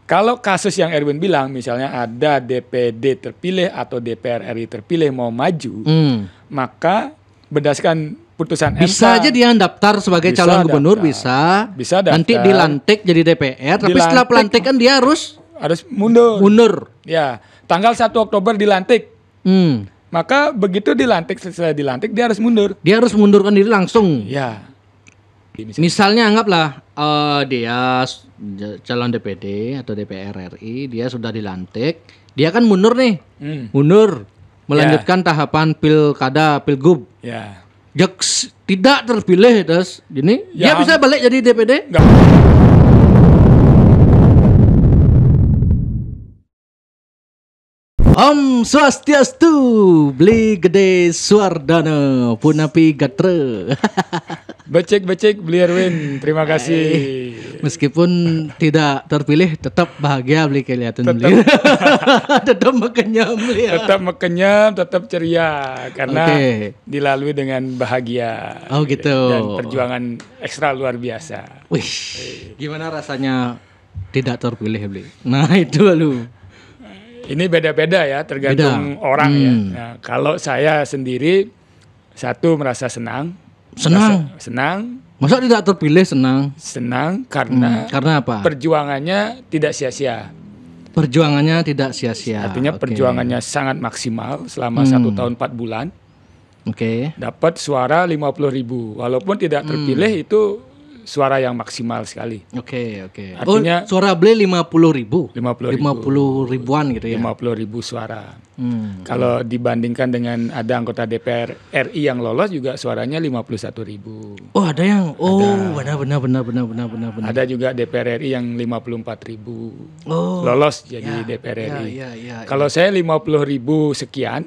Kalau kasus yang Erwin bilang, misalnya ada DPD terpilih atau DPR RI terpilih mau maju, maka berdasarkan putusan MK, bisa aja dia daftar sebagai bisa calon gubernur, daftar. Bisa daftar. Nanti dilantik jadi DPR, tapi setelah pelantikan dia harus mundur. Ya, tanggal 1 Oktober dilantik. Maka begitu dilantik, setelah dilantik dia harus mundur. Dia harus mundurkan diri langsung. Ya. Misalnya anggaplah dia calon DPD atau DPR RI, dia sudah dilantik, dia kan mundur nih, mundur, melanjutkan tahapan pilkada, pilgub. Ya. Jaks tidak terpilih, terus gini, dia bisa balik jadi DPD? Enggak. Om Swastiastu, beli gede Suardana, punapi gatre. Becek beli Erwin, terima kasih. Meskipun tidak terpilih, tetap bahagia beli kelihatan beli. Tetap mekenyam beli. Tetap mekenyam, tetap ceria karena dilalui dengan bahagia. Oh gitu. Dan perjuangan ekstra luar biasa. Wih, gimana rasanya tidak terpilih beli? Nah itu lalu. Ini beda-beda ya, tergantung orang ya. Nah, kalau saya sendiri, satu merasa senang. Masa tidak terpilih senang? Senang karena apa? Perjuangannya tidak sia-sia. Perjuangannya tidak sia-sia. Artinya perjuangannya sangat maksimal selama 1 tahun 4 bulan. Dapat suara 50.000. Walaupun tidak terpilih itu suara yang maksimal sekali. Artinya suara beli 50.000. 50 ribuan gitu ya. 50.000 suara. Kalau dibandingkan dengan ada anggota DPR RI yang lolos juga suaranya 51.000. Oh, ada yang benar. Ada juga DPR RI yang 54.000. Lolos jadi DPR RI. Kalau saya 50.000 sekian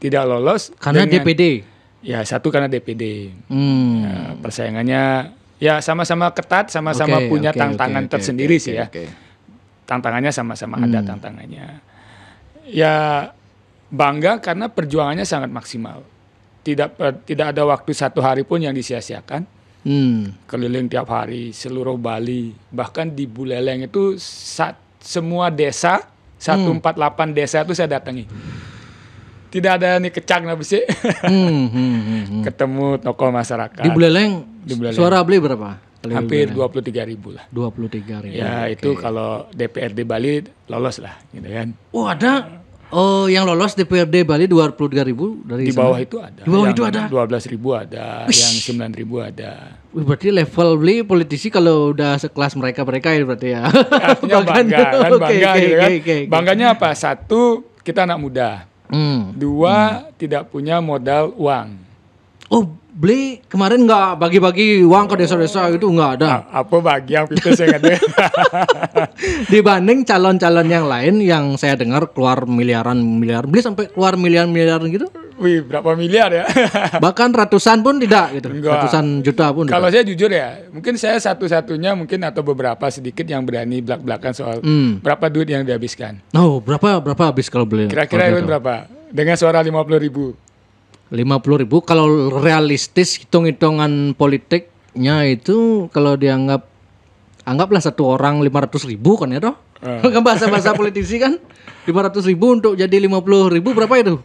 tidak lolos karena DPD. Ya, satu karena DPD. Ya, persaingannya ya sama-sama ketat, sama-sama punya tantangan tersendiri sih ya. Tantangannya sama-sama ada tantangannya. Ya bangga karena perjuangannya sangat maksimal. Tidak ada waktu 1 hari pun yang disia-siakan. Keliling tiap hari seluruh Bali, bahkan di Buleleng itu semua desa 148 desa itu saya datangi. Tidak ada nih kecak nabisi. Ketemu tokoh masyarakat. Di Buleleng suara beli berapa? Hampir 23.000 lah. 23.000. Ya itu kalau DPRD Bali lolos lah, gitu kan. Oh ada. Oh yang lolos DPRD Bali 23.000 dari di bawah itu ada. Di bawah itu ada. 12.000 ada, yang 9.000 ada. Berarti level beli politisi kalau udah sekelas mereka ya berarti ya. Artinya bangga kan, bangga gitu kan. Bangganya apa? 1, kita anak muda. 2, tidak punya modal uang. Oh, beli kemarin nggak bagi-bagi uang ke desa-desa itu nggak ada. Apa bagi yang itu saya kata. Dibanding calon-calon yang lain yang saya dengar keluar miliar, beli sampai keluar miliar gitu. Wih, berapa miliar ya? Bahkan ratusan pun tidak gitu. Enggak. Ratusan juta pun. Kalau saya jujur ya, mungkin saya satu-satunya mungkin atau beberapa sedikit yang berani belak-belakan soal berapa duit yang dihabiskan. Oh, berapa habis kalau beli? Kira-kira berapa? Dengan suara 50.000. 50.000 kalau realistis hitung-hitungan politiknya itu kalau anggaplah satu orang 500.000 kan ya toh? Kan bahasa politisi kan 500.000 untuk jadi 50.000 berapa itu?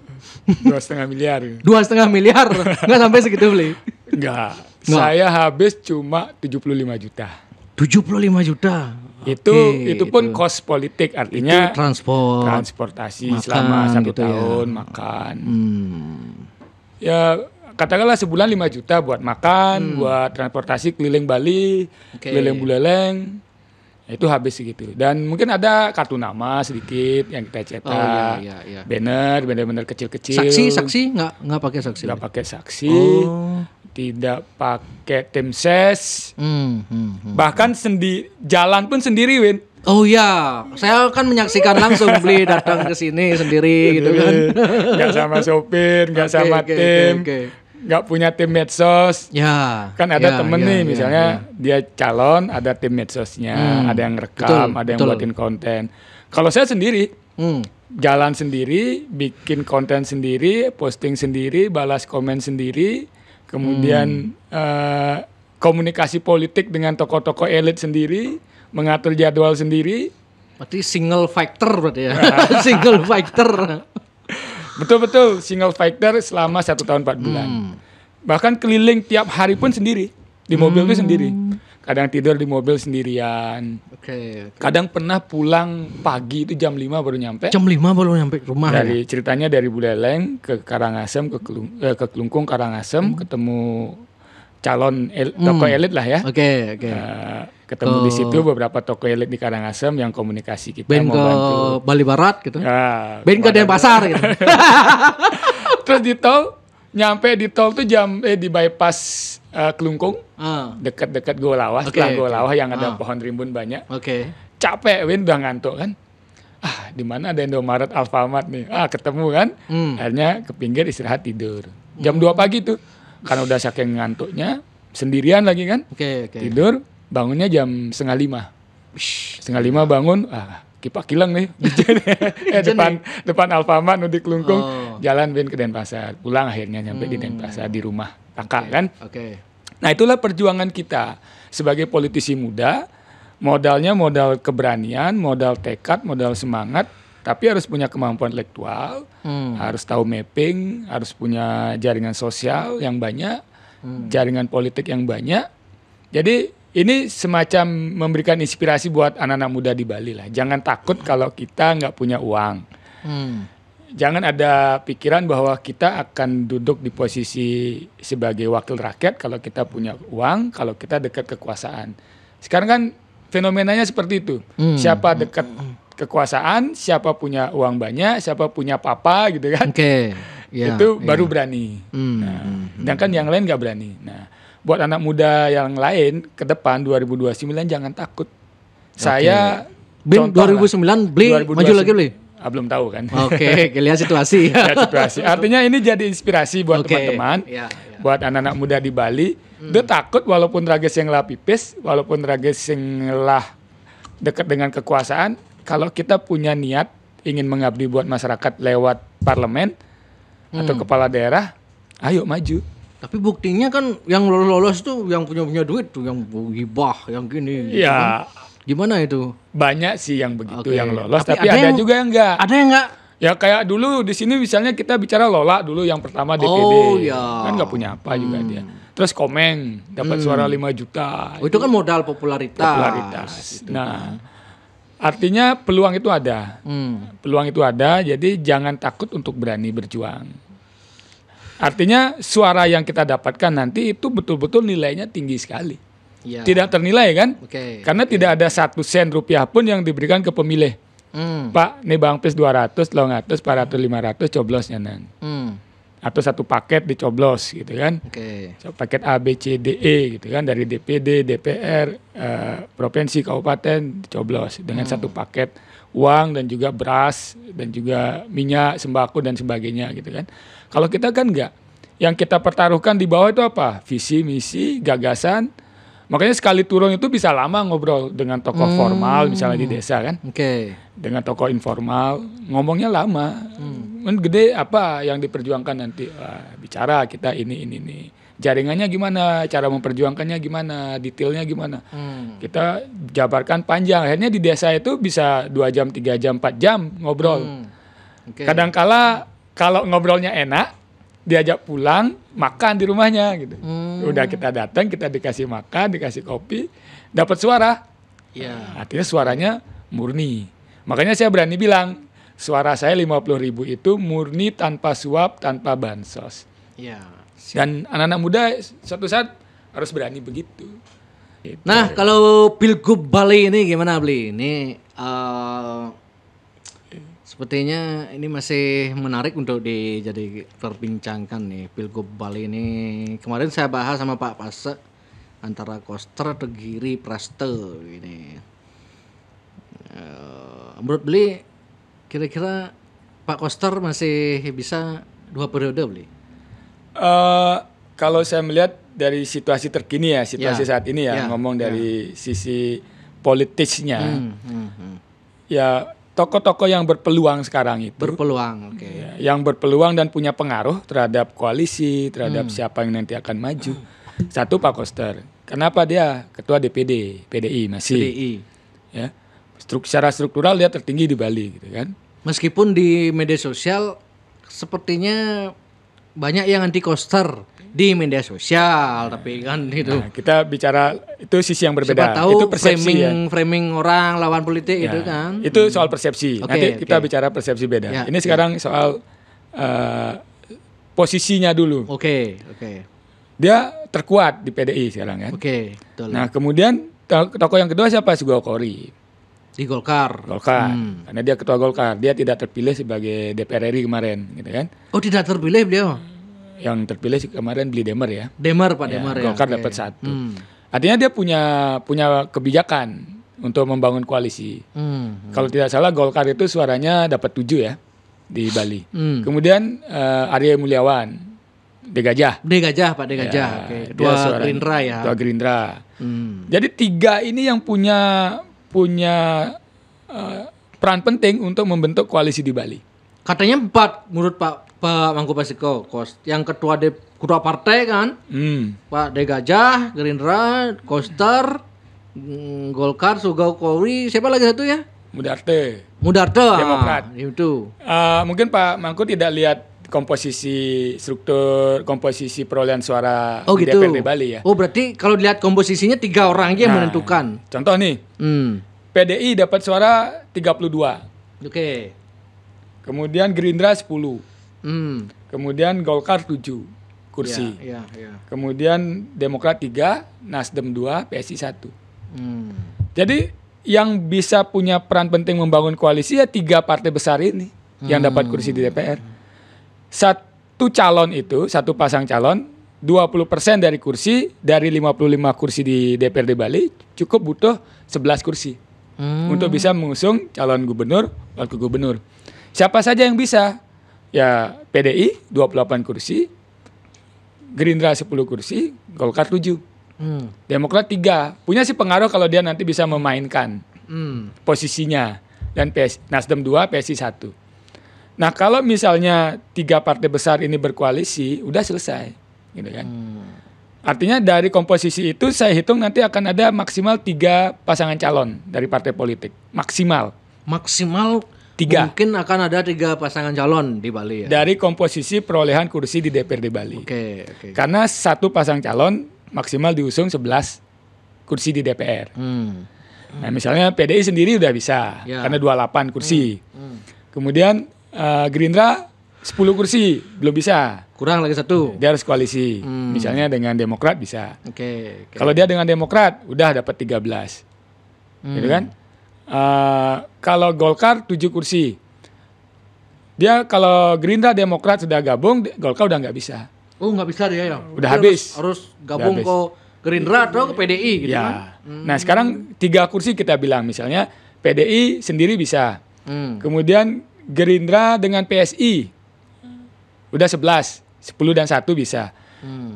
2,5 miliar. 2,5 miliar nggak sampai segitu beli? Nggak. Saya habis cuma 75 juta. 75 juta. Itu pun cost politik, artinya itu transportasi makan, selama 1 tahun ya. Makan. Ya katakanlah sebulan 5 juta buat makan, buat transportasi keliling Bali, keliling Buleleng. Itu habis segitu. Dan mungkin ada kartu nama sedikit yang kita cetak. Banner kecil-kecil. Saksi nggak pakai saksi. Nggak pakai saksi. Tidak pakai tim ses. Bahkan jalan pun sendiri, Win. Oh ya, saya kan menyaksikan langsung beli datang ke sini sendiri gitu kan. Nggak sama sopir, nggak sama tim. Nggak punya tim medsos. Ya. Kan ada temen nih misalnya dia calon, ada tim medsosnya, ada yang rekam, ada yang buatin konten. Kalau saya sendiri, jalan sendiri, bikin konten sendiri, posting sendiri, balas komen sendiri, kemudian komunikasi politik dengan tokoh-tokoh elit sendiri, mengatur jadwal sendiri. Berarti single fighter berarti ya. Single fighter. Betul-betul single fighter selama 1 tahun 4 bulan. Bahkan keliling tiap hari pun sendiri. Di mobil itu sendiri. Kadang tidur di mobil sendirian. Oke. Kadang pernah pulang pagi itu jam 5 baru nyampe. Jam 5 baru nyampe rumah. Ceritanya dari Buleleng ke Karangasem, ke Klungkung Karangasem, ketemu calon toko elit lah ya. Oke. Ketemu di situ beberapa toko elit di Karangasem yang komunikasi kita Ben mau ke bantu. Bali Barat gitu. Ya, Ben ke Denpasar gitu. Terus di tol, nyampe di tol tuh di bypass Klungkung, dekat-dekat Goa Lawah, setelah Goa Lawah yang ada pohon rimbun banyak. Capek, Win udah ngantuk kan. Di mana ada Indomaret, Alfamart nih. Ketemu kan. Akhirnya ke pinggir istirahat tidur. Jam 2 pagi tuh. Karena udah saking ngantuknya, sendirian lagi kan. Tidur, bangunnya jam 4:30. 4:30 bangun, kipak kilang nih. depan Alfamart di Klungkung. Jalan Win ke Denpasar. Pulang akhirnya nyampe di Denpasar di rumah kakak kan. Nah itulah perjuangan kita sebagai politisi muda. Modalnya modal keberanian, modal tekad, modal semangat. Tapi harus punya kemampuan intelektual, harus tahu mapping, harus punya jaringan sosial yang banyak, jaringan politik yang banyak. Jadi ini semacam memberikan inspirasi buat anak-anak muda di Bali lah. Jangan takut kalau kita nggak punya uang. Jangan ada pikiran bahwa kita akan duduk di posisi sebagai wakil rakyat kalau kita punya uang, kalau kita dekat kekuasaan. Sekarang kan fenomenanya seperti itu. Siapa dekat kekuasaan, siapa punya uang banyak, siapa punya papa gitu kan. Itu baru berani. Sedangkan yang lain nggak berani. Nah, buat anak muda yang lain ke depan 2029 jangan takut. Saya 2009 beli 2029, maju lagi beli. Belum tahu kan. Lihat situasi. Artinya ini jadi inspirasi buat teman-teman, buat anak-anak muda di Bali. Dia takut walaupun rages yang lah pipis, walaupun rages yang lah dekat dengan kekuasaan. Kalau kita punya niat ingin mengabdi buat masyarakat lewat parlemen atau kepala daerah, ayo maju. Tapi buktinya kan yang lolos tuh yang punya duit tuh, yang hibah, yang gini. Ya. Gitu. Gimana itu? Banyak sih yang begitu yang lolos, tapi ada juga yang enggak. Ada yang enggak? Ya kayak dulu di sini misalnya kita bicara Lola dulu yang pertama DPD. Kan nggak punya apa juga dia. Terus Komeng dapat suara 5 juta. Itu kan modal popularitas. Nah, artinya peluang itu ada. Peluang itu ada, jadi jangan takut untuk berani berjuang. Artinya suara yang kita dapatkan nanti itu betul-betul nilainya tinggi sekali. Tidak ternilai kan? Karena tidak ada 1 sen rupiah pun yang diberikan ke pemilih. Pak, nih Bang Pis 200, 300, 400, 500 coblosnya nan. Atau 1 paket dicoblos gitu kan. Paket A, B, C, D, E gitu kan. Dari DPD, DPR, provinsi, kabupaten dicoblos. Dengan 1 paket uang dan juga beras dan juga minyak, sembako dan sebagainya gitu kan. Kalau kita kan enggak. Yang kita pertaruhkan di bawah itu apa? Visi, misi, gagasan. Makanya sekali turun itu bisa lama ngobrol dengan tokoh formal misalnya di desa kan. Dengan tokoh informal ngomongnya lama. Gede apa yang diperjuangkan nanti. Bicara kita ini. Jaringannya gimana, cara memperjuangkannya gimana, detailnya gimana. Kita jabarkan panjang. Akhirnya di desa itu bisa 2 jam, 3 jam, 4 jam ngobrol. Kadangkala kalau ngobrolnya enak, diajak pulang, makan di rumahnya gitu. Udah kita datang, kita dikasih makan, dikasih kopi, dapat suara. Artinya suaranya murni. Makanya saya berani bilang, suara saya 50.000 itu murni tanpa suap, tanpa bansos. Dan anak-anak muda suatu saat harus berani begitu. Gitu. Nah, kalau Pilgub Bali ini gimana, Bli? Ini sepertinya ini masih menarik untuk jadi perbincangkan nih, Pilgub Bali ini. Kemarin saya bahas sama Pak Pase antara Koster atau Giri Praste ini. Menurut Bli, kira-kira Pak Koster masih bisa 2 periode, Bli? Kalau saya melihat dari situasi terkini ya, situasi saat ini ngomong dari sisi politisnya. Ya, tokoh-tokoh yang berpeluang sekarang itu. Yang berpeluang dan punya pengaruh terhadap koalisi, terhadap siapa yang nanti akan maju. 1 Pak Koster. Kenapa dia ketua DPD, PDI masih. Ya. secara struktural dia tertinggi di Bali gitu kan. Meskipun di media sosial sepertinya banyak yang anti Koster di media sosial, tapi kan itu. Nah, kita bicara itu sisi yang berbeda. Siapa tahu itu persepsi framing orang lawan politik itu kan. Itu soal persepsi. Nanti kita bicara persepsi beda. Ini sekarang soal posisinya dulu. Oke. Dia terkuat di PDI sekarang kan. Betul. Nah, kemudian tokoh yang kedua siapa? Sugao Kory. Di Golkar. Karena dia ketua Golkar. Dia tidak terpilih sebagai DPR RI kemarin gitu kan. Oh, tidak terpilih beliau. Yang terpilih kemarin beli Demer ya. Demer ya. Golkar dapat 1. Artinya dia punya kebijakan untuk membangun koalisi. Kalau tidak salah Golkar itu suaranya dapat 7 ya di Bali. Kemudian Arya Mulyawan, Degajah Pak Degajah. Ketua Gerindra ya. Ketua Gerindra. Jadi 3 ini yang punya peran penting untuk membentuk koalisi di Bali. Katanya 4 menurut Pak Mangku Pasiko, yang ketua partai kan, Pak Degajah, Gerindra, Koster, Golkar, Sugao Kory, siapa lagi satu ya? Mudarte, Demokrat. Itu. Mungkin Pak Mangku tidak lihat komposisi perolehan suara di gitu. DPRD Bali ya. Oh, berarti kalau dilihat komposisinya 3 orang aja yang menentukan. Contoh nih, PDI dapat suara 32. Oke. Kemudian Gerindra 10. Kemudian Golkar 7 kursi. Iya. Kemudian Demokrat 3, Nasdem 2, PSI 1. Jadi yang bisa punya peran penting membangun koalisi ya 3 partai besar ini yang dapat kursi di DPR. Satu pasang calon 20% dari kursi, dari 55 kursi di DPRD Bali cukup butuh 11 kursi untuk bisa mengusung calon gubernur, wakil gubernur. Siapa saja yang bisa? Ya PDI 28 kursi, Gerindra 10 kursi, Golkar 7, Demokrat 3. Punya sih pengaruh kalau dia nanti bisa memainkan posisinya. Dan Nasdem 2, PSI 1. Nah kalau misalnya 3 partai besar ini berkoalisi, udah selesai, gitu kan? Artinya dari komposisi itu saya hitung nanti akan ada maksimal 3 pasangan calon dari partai politik, maksimal 3. Mungkin akan ada 3 pasangan calon di Bali ya. Dari komposisi perolehan kursi di DPRD Bali. Oke. Karena 1 pasang calon maksimal diusung 11 kursi di DPR. Nah, misalnya PDI sendiri udah bisa karena 28 kursi. Kemudian Gerindra 10 kursi belum bisa. Kurang lagi 1. Dia harus koalisi. Misalnya dengan Demokrat bisa. Oke. Kalau dia dengan Demokrat udah dapat 13. Gitu kan? Kalau Golkar 7 kursi. Dia kalau Gerindra Demokrat sudah gabung, Golkar udah nggak bisa. Oh, nggak bisa dia ya. Udah habis. Harus gabung ke Gerindra atau ke PDI gitu kan. Nah, sekarang 3 kursi kita bilang misalnya PDI sendiri bisa. Kemudian Gerindra dengan PSI udah 11, 10 dan 1 bisa.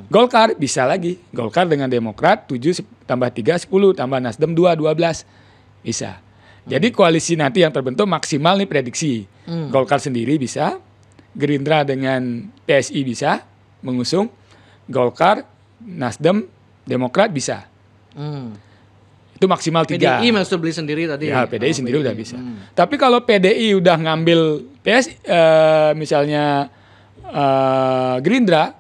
Golkar bisa lagi. Golkar dengan Demokrat 7 tambah 3 10 tambah Nasdem 2 12 bisa. Jadi koalisi nanti yang terbentuk maksimal nih prediksi. Golkar sendiri bisa, Gerindra dengan PSI bisa mengusung, Golkar, Nasdem, Demokrat bisa. Itu maksimal 3. PDI maksud beli sendiri tadi. Ya, PDI sendiri udah bisa. Tapi kalau PDI udah ngambil misalnya Gerindra,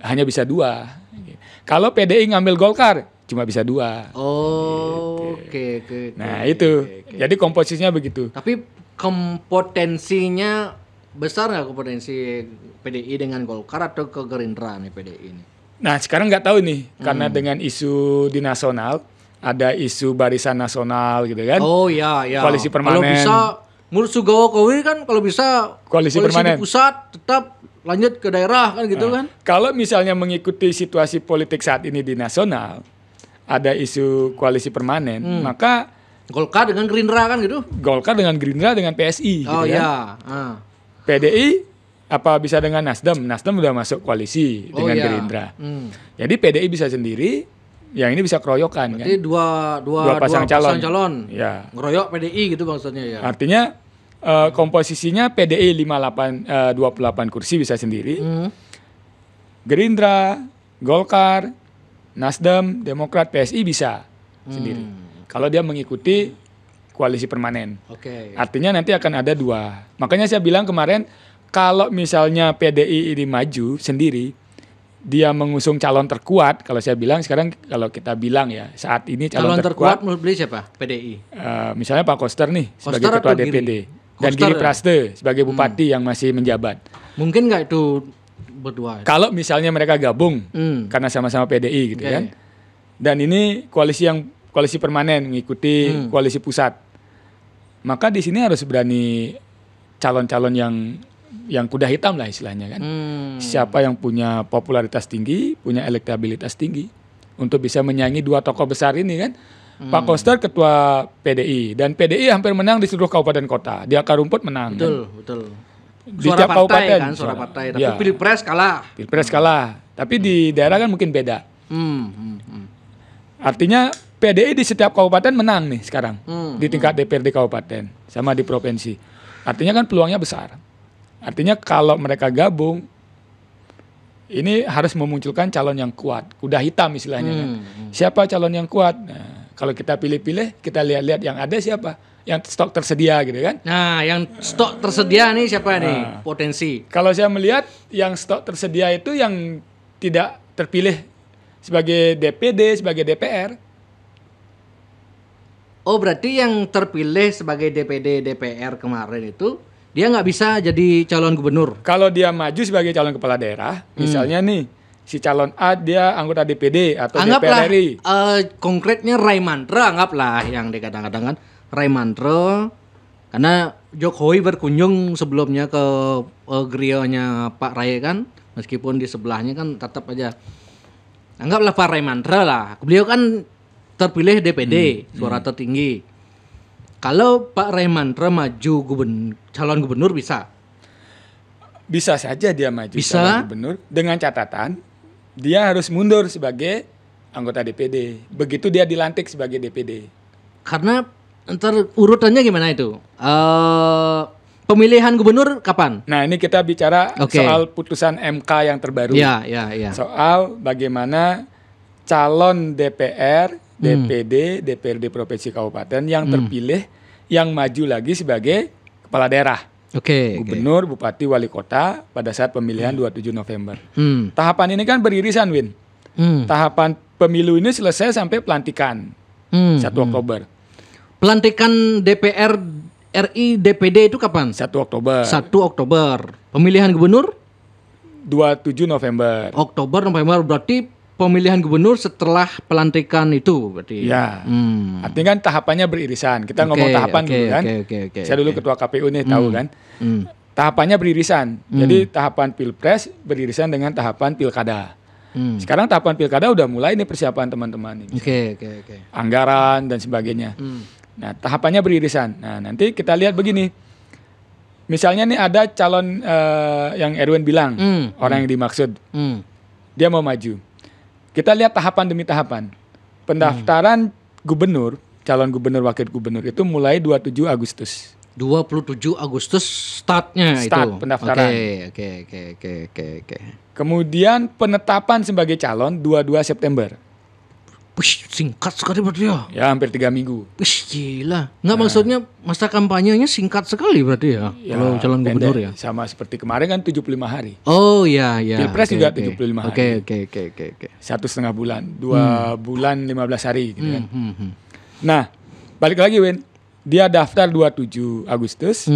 hanya bisa 2. Kalau PDI ngambil Golkar, cuma bisa 2. Oke. Nah itu, jadi komposisinya begitu. Tapi kompetensinya besar nggak kompetensi PDI dengan Golkar atau ke Gerindra nih PDI ini? Nah sekarang nggak tahu nih, karena dengan isu di nasional, ada isu barisan nasional gitu kan? Oh iya. Koalisi permanen. Kalau bisa, menurut Sugao Kory kan kalau bisa koalisi permanen di pusat tetap lanjut ke daerah kan gitu kan? Kalau misalnya mengikuti situasi politik saat ini di nasional, ada isu koalisi permanen, maka Golkar dengan Gerindra kan gitu? Golkar dengan Gerindra dengan PSI gitu kan? PDI apa bisa dengan Nasdem? Nasdem udah masuk koalisi dengan Gerindra. Jadi PDI bisa sendiri, yang ini bisa keroyokan. Berarti kan? dua pasang calon. Ya. Ngeroyok PDI gitu maksudnya ya. Artinya komposisinya PDI 28 kursi bisa sendiri. Gerindra, Golkar, Nasdem, Demokrat, PSI bisa sendiri. Kalau dia mengikuti koalisi permanen. Oke. Artinya nanti akan ada 2. Makanya saya bilang kemarin kalau misalnya PDI ini maju sendiri, dia mengusung calon terkuat. Kalau saya bilang sekarang, kalau kita bilang ya saat ini calon terkuat menurut beliau siapa? PDI. Misalnya Pak Koster nih sebagai Koster ketua atau DPD dan Koster, Giri Praste sebagai bupati yang masih menjabat. Mungkin nggak itu berdua? Kalau misalnya mereka gabung karena sama-sama PDI gitu kan. Dan ini koalisi permanen mengikuti koalisi pusat. Maka di sini harus berani calon-calon yang kuda hitam lah istilahnya kan. Siapa yang punya popularitas tinggi, punya elektabilitas tinggi untuk bisa menyaingi 2 tokoh besar ini kan. Pak Koster ketua PDI dan PDI hampir menang di seluruh kabupaten kota. Di akar rumput menang. Betul. Di Suara tiap kabupaten kan, suara partai. Tapi Pilpres kalah. Pilpres kalah. Tapi di daerah kan mungkin beda. Artinya PDI di setiap kabupaten menang nih sekarang di tingkat DPRD kabupaten sama di provinsi. Artinya kan peluangnya besar. Artinya kalau mereka gabung, ini harus memunculkan calon yang kuat, kuda hitam istilahnya kan. Siapa calon yang kuat? Nah, kalau kita pilih-pilih, kita lihat-lihat yang ada siapa, yang stok tersedia gitu kan. Nah, yang stok tersedia nih siapa nih potensi? Kalau saya melihat yang stok tersedia itu yang tidak terpilih sebagai DPD, sebagai DPR. Oh, berarti yang terpilih sebagai DPD, DPR kemarin itu dia nggak bisa jadi calon gubernur. Kalau dia maju sebagai calon kepala daerah, misalnya nih, si calon A dia anggota DPD atau DPR RI. Konkretnya Raimandra, anggaplah yang dikatakan kan Raimandra, karena Jokowi berkunjung sebelumnya ke grionya Pak Rai kan, meskipun di sebelahnya kan tetap aja. Anggaplah Pak Raimandra lah, beliau kan terpilih DPD, suara tertinggi. Kalau Pak Raimandra maju calon gubernur bisa? Bisa saja dia maju calon gubernur dengan catatan dia harus mundur sebagai anggota DPD. Begitu dia dilantik sebagai DPD. Karena ntar urutannya gimana itu? Pemilihan gubernur kapan? Nah ini kita bicara soal putusan MK yang terbaru. Ya. Soal bagaimana calon DPR, DPD, DPRD provinsi kabupaten yang terpilih yang maju lagi sebagai kepala daerah. Gubernur, bupati, wali kota pada saat pemilihan 27 November. Tahapan ini kan beririsan, Win. Tahapan pemilu ini selesai sampai pelantikan 1 Oktober. Pelantikan DPR RI DPD itu kapan? 1 Oktober. 1 Oktober. Pemilihan gubernur? 27 November. Oktober, November berarti pemilihan gubernur setelah pelantikan itu berarti. Ya. Artinya kan tahapannya beririsan. Kita ngomong tahapan dulu kan. Saya dulu ketua KPU nih tahu kan. Tahapannya beririsan. Jadi tahapan Pilpres beririsan dengan tahapan Pilkada. Sekarang tahapan Pilkada udah mulai nih persiapan teman-teman ini. Anggaran dan sebagainya. Nah, tahapannya beririsan. Nah, nanti kita lihat begini. Misalnya nih ada calon yang Erwin bilang, orang yang dimaksud. Dia mau maju. Kita lihat tahapan demi tahapan. Pendaftaran gubernur, calon gubernur, wakil gubernur itu mulai 27 Agustus. 27 Agustus startnya itu. Start pendaftaran. Oke. Kemudian penetapan sebagai calon 22 September. Wih, singkat sekali berarti ya. Ya, hampir 3 minggu. Wih, gila. Nggak, maksudnya masa kampanyenya singkat sekali berarti ya, kalau calon gubernur ya. Sama seperti kemarin kan 75 hari. Oh iya. Pilpres juga 75 hari. Oke. 1,5 bulan, 2 bulan 15 hari gitu kan. Nah, balik lagi Win. Dia daftar 27 Agustus,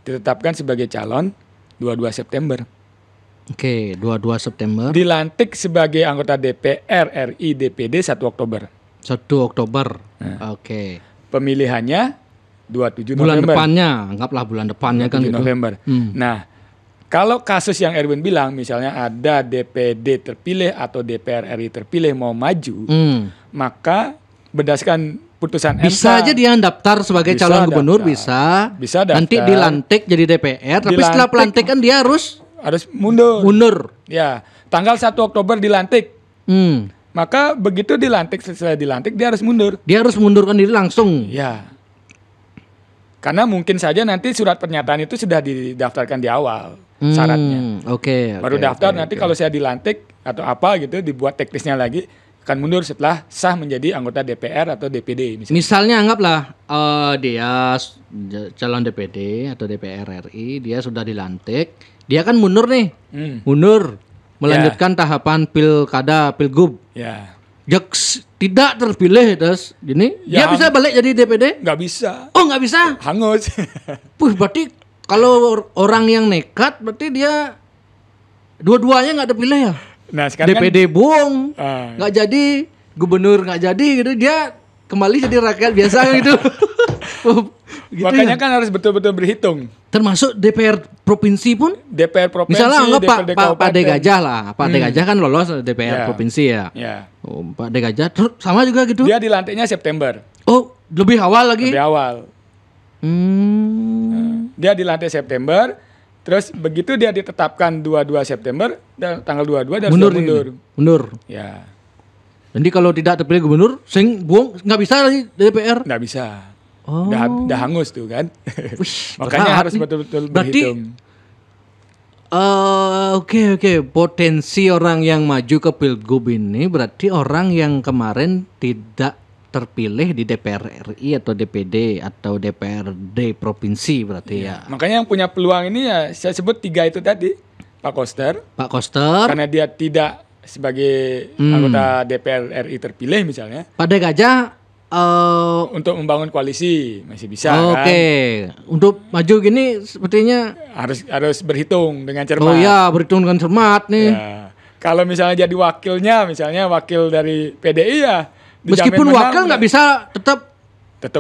ditetapkan sebagai calon 22 September. Oke, 22 September. Dilantik sebagai anggota DPR RI DPD 1 Oktober. 1 Oktober. Oke. Pemilihannya 27 bulan November. Depannya, anggaplah bulan depannya kan gitu. November. Nah, kalau kasus yang Erwin bilang misalnya ada DPD terpilih atau DPR RI terpilih mau maju, maka berdasarkan putusan MK bisa aja dia daftar sebagai calon gubernur, bisa daftar, nanti dilantik jadi DPR, tapi setelah pelantikan dia harus mundur. Ya, tanggal 1 Oktober dilantik. Maka begitu dilantik, setelah dilantik dia harus mundur. Dia harus mundurkan diri langsung. Ya. Karena mungkin saja nanti surat pernyataan itu sudah didaftarkan di awal syaratnya. Oke. Baru daftar nanti kalau saya dilantik atau apa gitu dibuat teknisnya lagi. akan mundur setelah sah menjadi anggota DPR atau DPD misalnya. Misalnya anggaplah dia calon DPD atau DPR RI, dia sudah dilantik, dia kan mundur nih. Mundur melanjutkan tahapan pilkada, pilgub. Ya. Tidak terpilih terus gini, dia bisa balik jadi DPD? Nggak bisa. Oh, nggak bisa. Hangus. Berarti kalau orang yang nekat berarti dia dua-duanya nggak terpilih ya? Nah, sekarang DPD buang, nggak jadi, gubernur nggak jadi gitu, dia kembali jadi rakyat biasa gitu. Gitu makanya ya? kan harus betul-betul berhitung. Termasuk DPR provinsi pun? DPR provinsi, misalnya anggap Pak De Gajah lah, Pak De Gajah kan lolos DPR provinsi ya. Oh, Pak De Gajah sama juga gitu? Dia dilantiknya September. Oh, lebih awal lagi? Lebih awal. Dia dilantik September, terus begitu dia ditetapkan 22 September, dan tanggal 22 dia mundur. Ya. Jadi kalau tidak terpilih gubernur, buang nggak bisa lagi DPR? Nggak bisa. Oh. Udah hangus tuh kan. Makanya harus betul-betul berhitung. Oke. Potensi orang yang maju ke pilgub ini berarti orang yang kemarin tidak terpilih di DPR RI atau DPD atau DPRD provinsi berarti ya. Makanya yang punya peluang ini ya saya sebut 3 itu tadi. Pak Koster. Karena dia tidak sebagai anggota DPR RI terpilih misalnya. Pak De Gajah untuk membangun koalisi masih bisa kan. Untuk maju gini sepertinya harus berhitung dengan cermat. Oh iya, berhitung dengan cermat nih. Ya. Kalau misalnya jadi wakilnya, misalnya wakil dari PDI ya, meskipun wakil nggak bisa tetap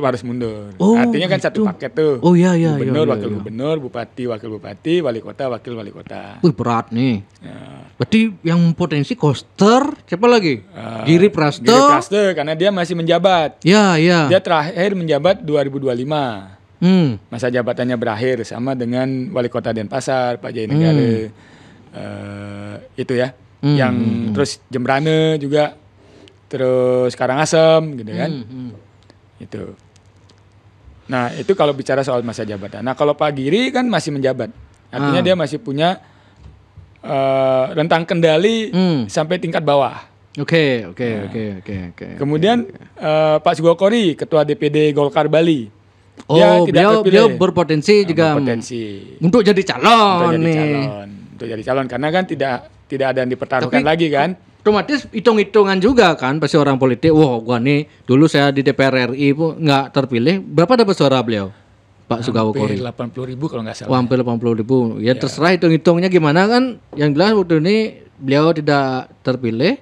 harus mundur. Artinya kan satu paket tuh. Oh iya. Gubernur, wakil gubernur, bupati, wakil bupati, wali kota, wakil wali kota. Berat nih. Ya. Berarti yang potensi Koster, siapa lagi? Giri Prasto. Karena dia masih menjabat. Ya. Dia terakhir menjabat 2025. Masa jabatannya berakhir sama dengan wali kota Denpasar, Pak Jaya Negara. Itu ya. Yang terus Jembrane juga. Terus Karangasem gitu kan. Itu. Nah, itu kalau bicara soal masa jabatan. Nah, kalau Pak Giri kan masih menjabat. Artinya dia masih punya rentang kendali sampai tingkat bawah. Oke. Kemudian Pak Sugokori, Ketua DPD Golkar Bali. Beliau berpotensi juga untuk jadi calon. Untuk jadi calon karena kan tidak ada yang dipertaruhkan lagi kan. Otomatis hitung-hitungan juga kan pasti orang politik. Wah, gua nih dulu saya di DPR RI pun nggak terpilih. Berapa dapat suara beliau? Pak Sugawokori. Hampir 80.000 kalau nggak salah. Hampir 80.000. Ya terserah hitung-hitungnya gimana kan. Yang jelas waktu ini beliau tidak terpilih.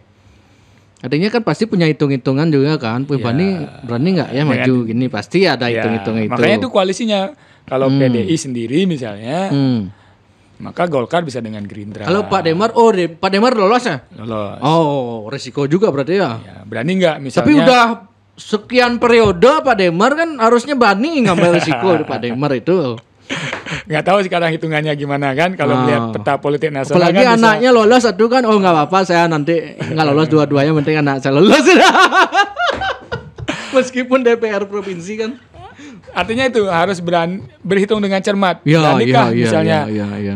Artinya kan pasti punya hitung-hitungan juga kan. Berani nggak ya maju gini? Pasti ada hitung-hitungan itu. Makanya itu koalisinya. Kalau PDI sendiri misalnya, maka Golkar bisa dengan Gerindra. Kalau Pak Demar, Pak Demar lolos ya? Lolos. Oh, resiko juga berarti ya. Berani nggak misalnya? Tapi udah sekian periode Pak Demar kan harusnya berani ngambil risiko Pak Demar itu. Nggak tahu sekarang hitungannya gimana kan kalau melihat peta politik nasional. Apalagi kan anaknya lolos satu kan, nggak apa-apa saya nanti nggak lolos dua-duanya, penting anak saya lolos. Meskipun DPR provinsi kan. Artinya itu harus berhitung dengan cermat. Beranikah misalnya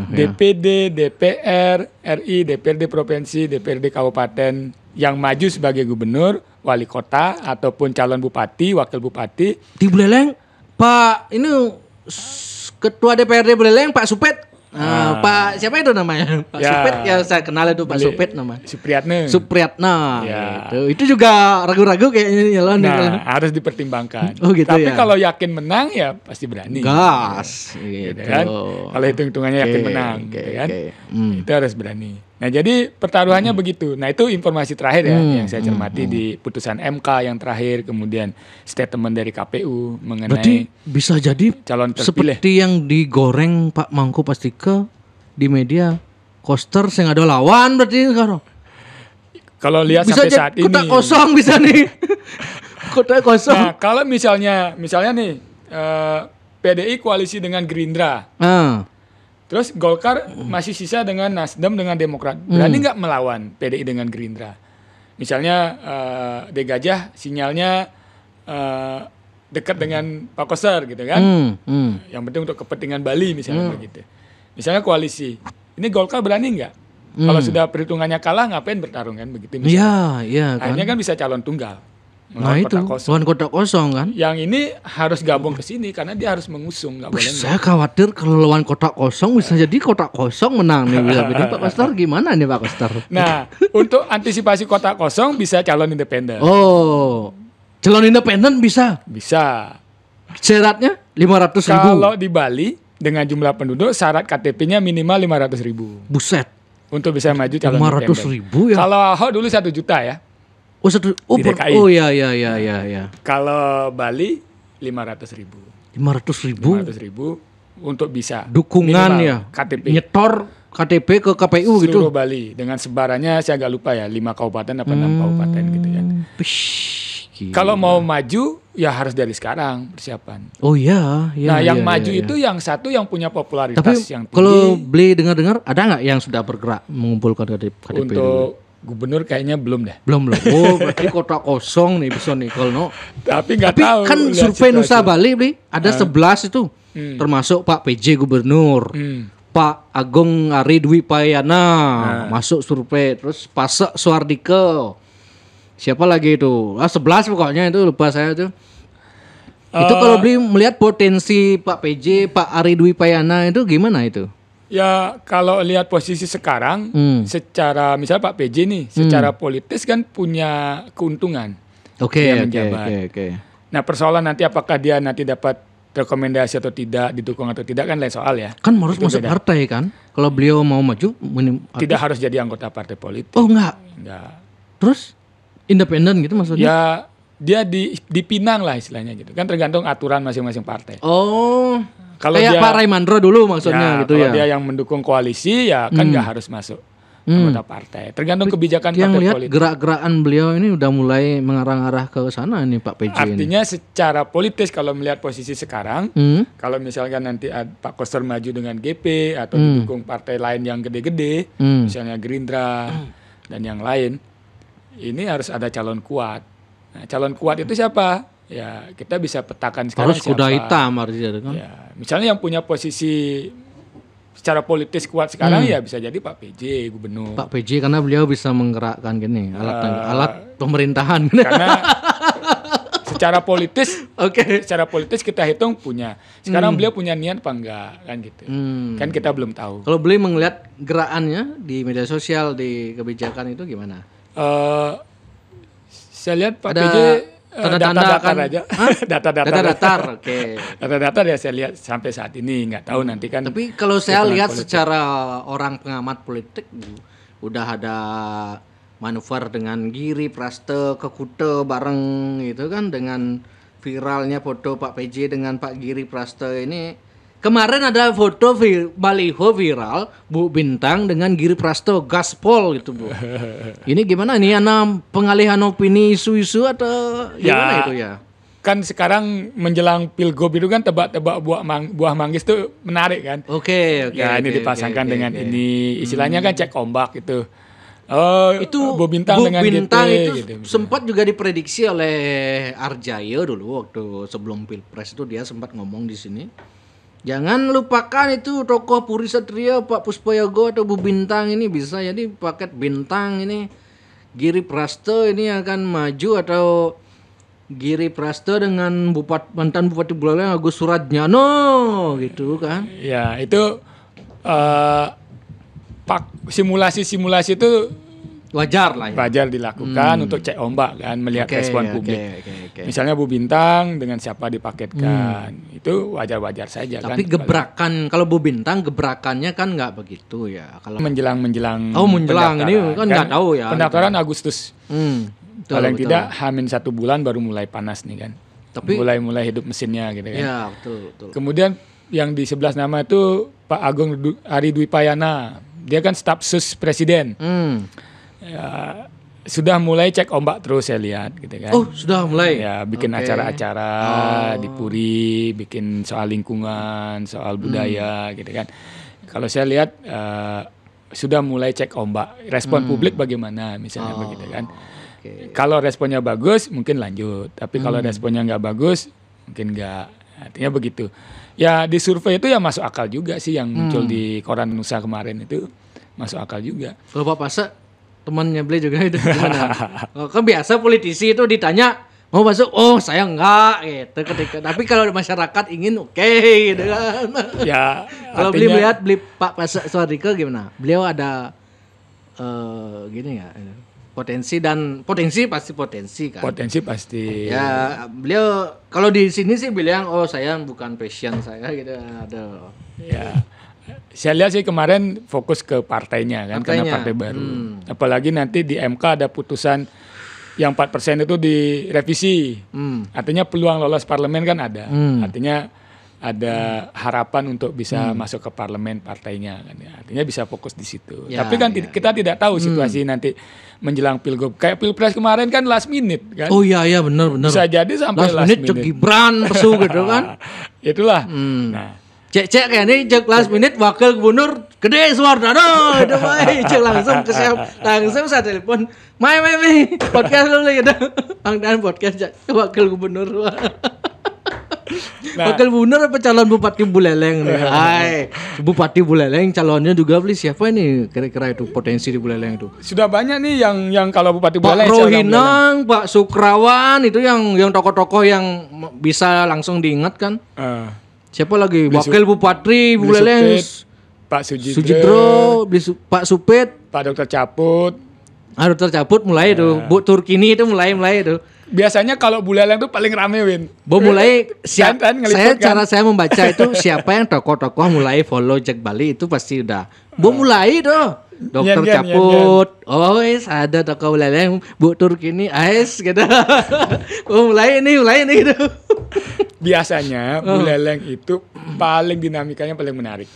DPD, DPR, RI, DPRD provinsi, DPRD kabupaten yang maju sebagai gubernur, wali kota ataupun calon bupati, wakil bupati. Di Buleleng, Pak ini Ketua DPRD Buleleng Pak Supet. Pak siapa itu namanya? Pak Supet ya saya kenal itu Pak Supet namanya. Supriyatna. Itu juga ragu-ragu kayaknya nyalon. Nah, harus dipertimbangkan. Oh gitu. Tapi kalau yakin menang ya pasti berani. Gas. Gitu kan? Kalau hitung-hitungannya yakin menang, gitu kan? Itu harus berani. Nah, jadi pertaruhannya begitu. Nah, itu informasi terakhir ya yang saya cermati di putusan MK yang terakhir, kemudian statement dari KPU mengenai berarti bisa jadi calon terpilih. Seperti yang digoreng Pak Mangku Pastika di media, Koster saya nggak ada lawan berarti sekarang. Kalau lihat bisa sampai saat ini kota kosong bisa nih. Kota kosong. Nah, kalau misalnya nih PDI koalisi dengan Gerindra. Terus Golkar masih sisa dengan Nasdem dengan Demokrat. Berani nggak melawan PDI dengan Gerindra? Misalnya De Gajah sinyalnya dekat dengan Pak Koster gitu kan. Yang penting untuk kepentingan Bali misalnya begitu. Misalnya koalisi. Ini Golkar berani nggak? Kalau sudah perhitungannya kalah, ngapain bertarung kan begitu? Iya kan. Akhirnya kan bisa calon tunggal. Nah itu, lawan kotak kosong kan. Yang ini harus gabung ke sini karena dia harus mengusung, nggak boleh. Saya khawatir kalau lawan kotak kosong bisa jadi kotak kosong menang nih. Bisa Pak Koster gimana nih Pak Koster? Nah, untuk antisipasi kotak kosong bisa calon independen. Oh, calon independen bisa? Bisa. Syaratnya 500.000. Kalau di Bali dengan jumlah penduduk syarat KTP-nya minimal 500.000. Buset. Untuk bisa maju calon 500.000 ya? Kalau Ahok dulu 1 juta ya. Oh, DKI. Oh ya. Kalau Bali 500.000. 500.000 untuk bisa dukungan ya. KTP. Nyetor KTP ke KPU gitu. Seluruh Bali dengan sebarannya saya agak lupa ya 5 kabupaten apa 6 kabupaten gitu ya. Kalau mau maju ya harus dari sekarang persiapan. Oh iya. Nah yang maju itu yang satu yang punya popularitas yang tinggi. Kalau beli dengar-dengar ada nggak yang sudah bergerak mengumpulkan KTP? Untuk gubernur kayaknya belum deh. Belum. Oh, berarti kotak kosong nih bisa nih kalau Tapi nggak tahu. Kan survei Nusa Bali ada 11 itu. Termasuk Pak PJ gubernur. Pak Agung Ari Dwi Payana masuk survei. Terus Pasek Suardike. Siapa lagi itu? 11 pokoknya itu lupa saya tuh. Itu kalau beli melihat potensi Pak PJ, Pak Ari Dwi Payana itu gimana itu? Ya kalau lihat posisi sekarang secara misalnya Pak PJ nih secara politis kan punya keuntungan. Oke. Nah persoalan nanti apakah dia nanti dapat rekomendasi atau tidak, didukung atau tidak kan lain soal ya. Kan harus masuk partai kan. Kalau beliau mau maju tidak harus jadi anggota partai politik. Oh enggak. Terus independen gitu maksudnya? Ya dia dipinang lah istilahnya gitu. Kan tergantung aturan masing-masing partai. Oh. Kalau kayak Pak Raimandro dulu maksudnya gitu ya. Kalau dia yang mendukung koalisi ya kan nggak harus masuk anggota partai. Tergantung kebijakan yang partai lihat politik. Gerak-gerakan beliau ini udah mulai mengarah-arah ke sana nih Pak PJ. Artinya secara politis kalau melihat posisi sekarang, kalau misalkan nanti Pak Koster maju dengan GP atau didukung partai lain yang gede-gede, misalnya Gerindra dan yang lain, ini harus ada calon kuat. Nah, calon kuat itu siapa? Ya kita bisa petakan sekarang harus kuda hitam artinya kan. Ya, misalnya yang punya posisi secara politis kuat sekarang ya bisa jadi Pak PJ gubernur. Pak PJ karena beliau bisa menggerakkan gini alat pemerintahan. Karena secara politis, secara politis kita hitung punya. Sekarang beliau punya niat apa enggak kan gitu. Kan kita belum tahu. Kalau beliau melihat gerakannya di media sosial di kebijakan itu gimana? Saya lihat Pak PJ data-data aja. Data-data. Data-data ya saya lihat sampai saat ini nggak tahu nanti kan. Tapi kalau saya lihat secara orang pengamat politik udah ada manuver dengan Giri Praste ke Kute bareng gitu kan dengan viralnya foto Pak PJ dengan Pak Giri Praste ini. Kemarin ada foto baliho viral Bu Bintang dengan Giri Prasto gaspol gitu Bu. Ini gimana nih pengalihan opini isu-isu atau gimana itu ya? Kan sekarang menjelang pilgub itu kan tebak-tebak buah manggis itu menarik kan? Oke. Ya ini dipasangkan dengan ini istilahnya kan cek ombak itu. Oh itu Bu Bintang dengan Bintang GT, itu gitu. Sempat juga diprediksi oleh Arjayo dulu waktu sebelum pilpres itu dia sempat ngomong di sini. Jangan lupakan itu tokoh Puri Satria Pak Puspoyogo atau Bu Bintang ini bisa jadi paket bintang ini. Giri Prasto ini akan maju atau Giri Prasto dengan mantan Bupati Buleleng Agus Suradnyano gitu kan. Ya itu simulasi itu wajar lah ya. Wajar dilakukan untuk cek ombak kan, melihat respon publik. Misalnya Bu Bintang dengan siapa dipaketkan, itu wajar-wajar saja. Tapi kan. Gebrakan kalau Bu Bintang gebrakannya kan nggak begitu ya. Kalau menjelang menjelang ini kan nggak tahu ya. Pendaftaran Agustus. Paling betul. tidak H-1 bulan baru mulai panas nih kan. Tapi mulai hidup mesinnya gitu kan. Ya betul. Kemudian yang di 11 nama itu Pak Agung Ari Dwi Payana. Dia kan staf sus presiden. Ya, sudah mulai cek ombak terus saya lihat gitu kan. Oh sudah mulai. Ya bikin acara-acara di Puri, bikin soal lingkungan, soal budaya gitu kan. Kalau saya lihat sudah mulai cek ombak, respon publik bagaimana misalnya begitu kan. Kalau responnya bagus mungkin lanjut, tapi kalau responnya nggak bagus mungkin nggak. Artinya begitu. Ya di survei itu ya masuk akal juga sih yang muncul di koran Nusa kemarin itu. masuk akal juga. Kalau Pak Pasa temannya beliau juga itu gimana? Kan biasa politisi itu ditanya mau masuk, oh saya enggak gitu ketika. Tapi kalau masyarakat ingin oke, gitu kan. Ya. Kalau beli lihat Pak Pasa Suardike gimana? Beliau ada gini ya, potensi pasti potensi kan. Potensi pasti. Ya beliau kalau di sini sih bilang oh saya bukan passion saya gitu. Aduh. Ya. Saya lihat sih kemarin fokus ke partainya kan, karena partai baru. Apalagi nanti di MK ada putusan yang 4% itu direvisi. Artinya peluang lolos parlemen kan ada. Artinya ada harapan untuk bisa masuk ke parlemen partainya kan ya. Artinya bisa fokus di situ. Tapi kan kita tidak tahu situasi nanti menjelang pilgub. Kayak pilpres kemarin kan last minute kan. Oh iya benar. Bisa jadi sampai last minute. Cek Gibran pesu gitu kan. Itulah. Nah, cek kayak ini cek last minute wakil gubernur gede Suardana itu baik cek langsung ke siapa langsung saya telepon mai podcast lu gitu angdan podcast wakil gubernur wakil gubernur apa calon Bupati Buleleng nih Bupati Buleleng calonnya juga beli siapa ini kira-kira itu potensi di Buleleng itu sudah banyak nih yang kalau Bupati Buleleng Pak Rohinang Pak Sukrawan itu yang tokoh-tokoh yang bisa langsung diingat kan. Siapa lagi? Wakil Bupati Buleleng, Pak Sujidro, Pak Supit, Pak Dr. Caput. Dr. Caput mulai itu, Bu Turkini itu mulai itu. Biasanya kalau Buleleng itu paling rame Win. Mulai cara saya membaca itu siapa yang tokoh-tokoh mulai follow Jack Bali itu pasti udah. mulai tuh. Dokter Caput, ada tokoh Buleleng, Bu Turkini, gitu. mulai ini gitu. Biasanya Buleleng itu paling dinamikanya paling menarik.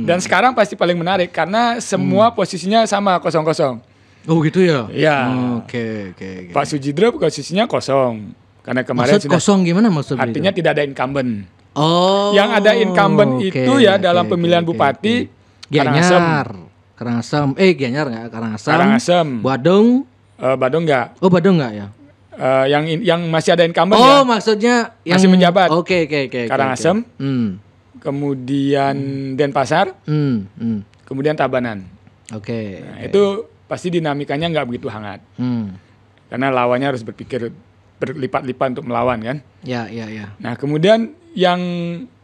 Dan sekarang pasti paling menarik karena semua posisinya sama 0-0. Oh gitu ya? Iya. Oke. Pak Sujidro posisinya kosong. Karena kemarin maksud kosong gimana maksudnya? Artinya itu? tidak ada incumbent. Oh. Yang ada incumbent itu ya dalam pemilihan bupati Karangasem. Karangasem. Badung. Badung enggak? Oh Badung enggak ya? Yang masih ada incumbent ya. Oh maksudnya yang masih menjabat. Oke. Karangasem. Kemudian Denpasar. Kemudian Tabanan. Oke. Nah, itu pasti dinamikanya nggak begitu hangat. Karena lawannya harus berpikir berlipat-lipat untuk melawan kan. Ya. Nah kemudian yang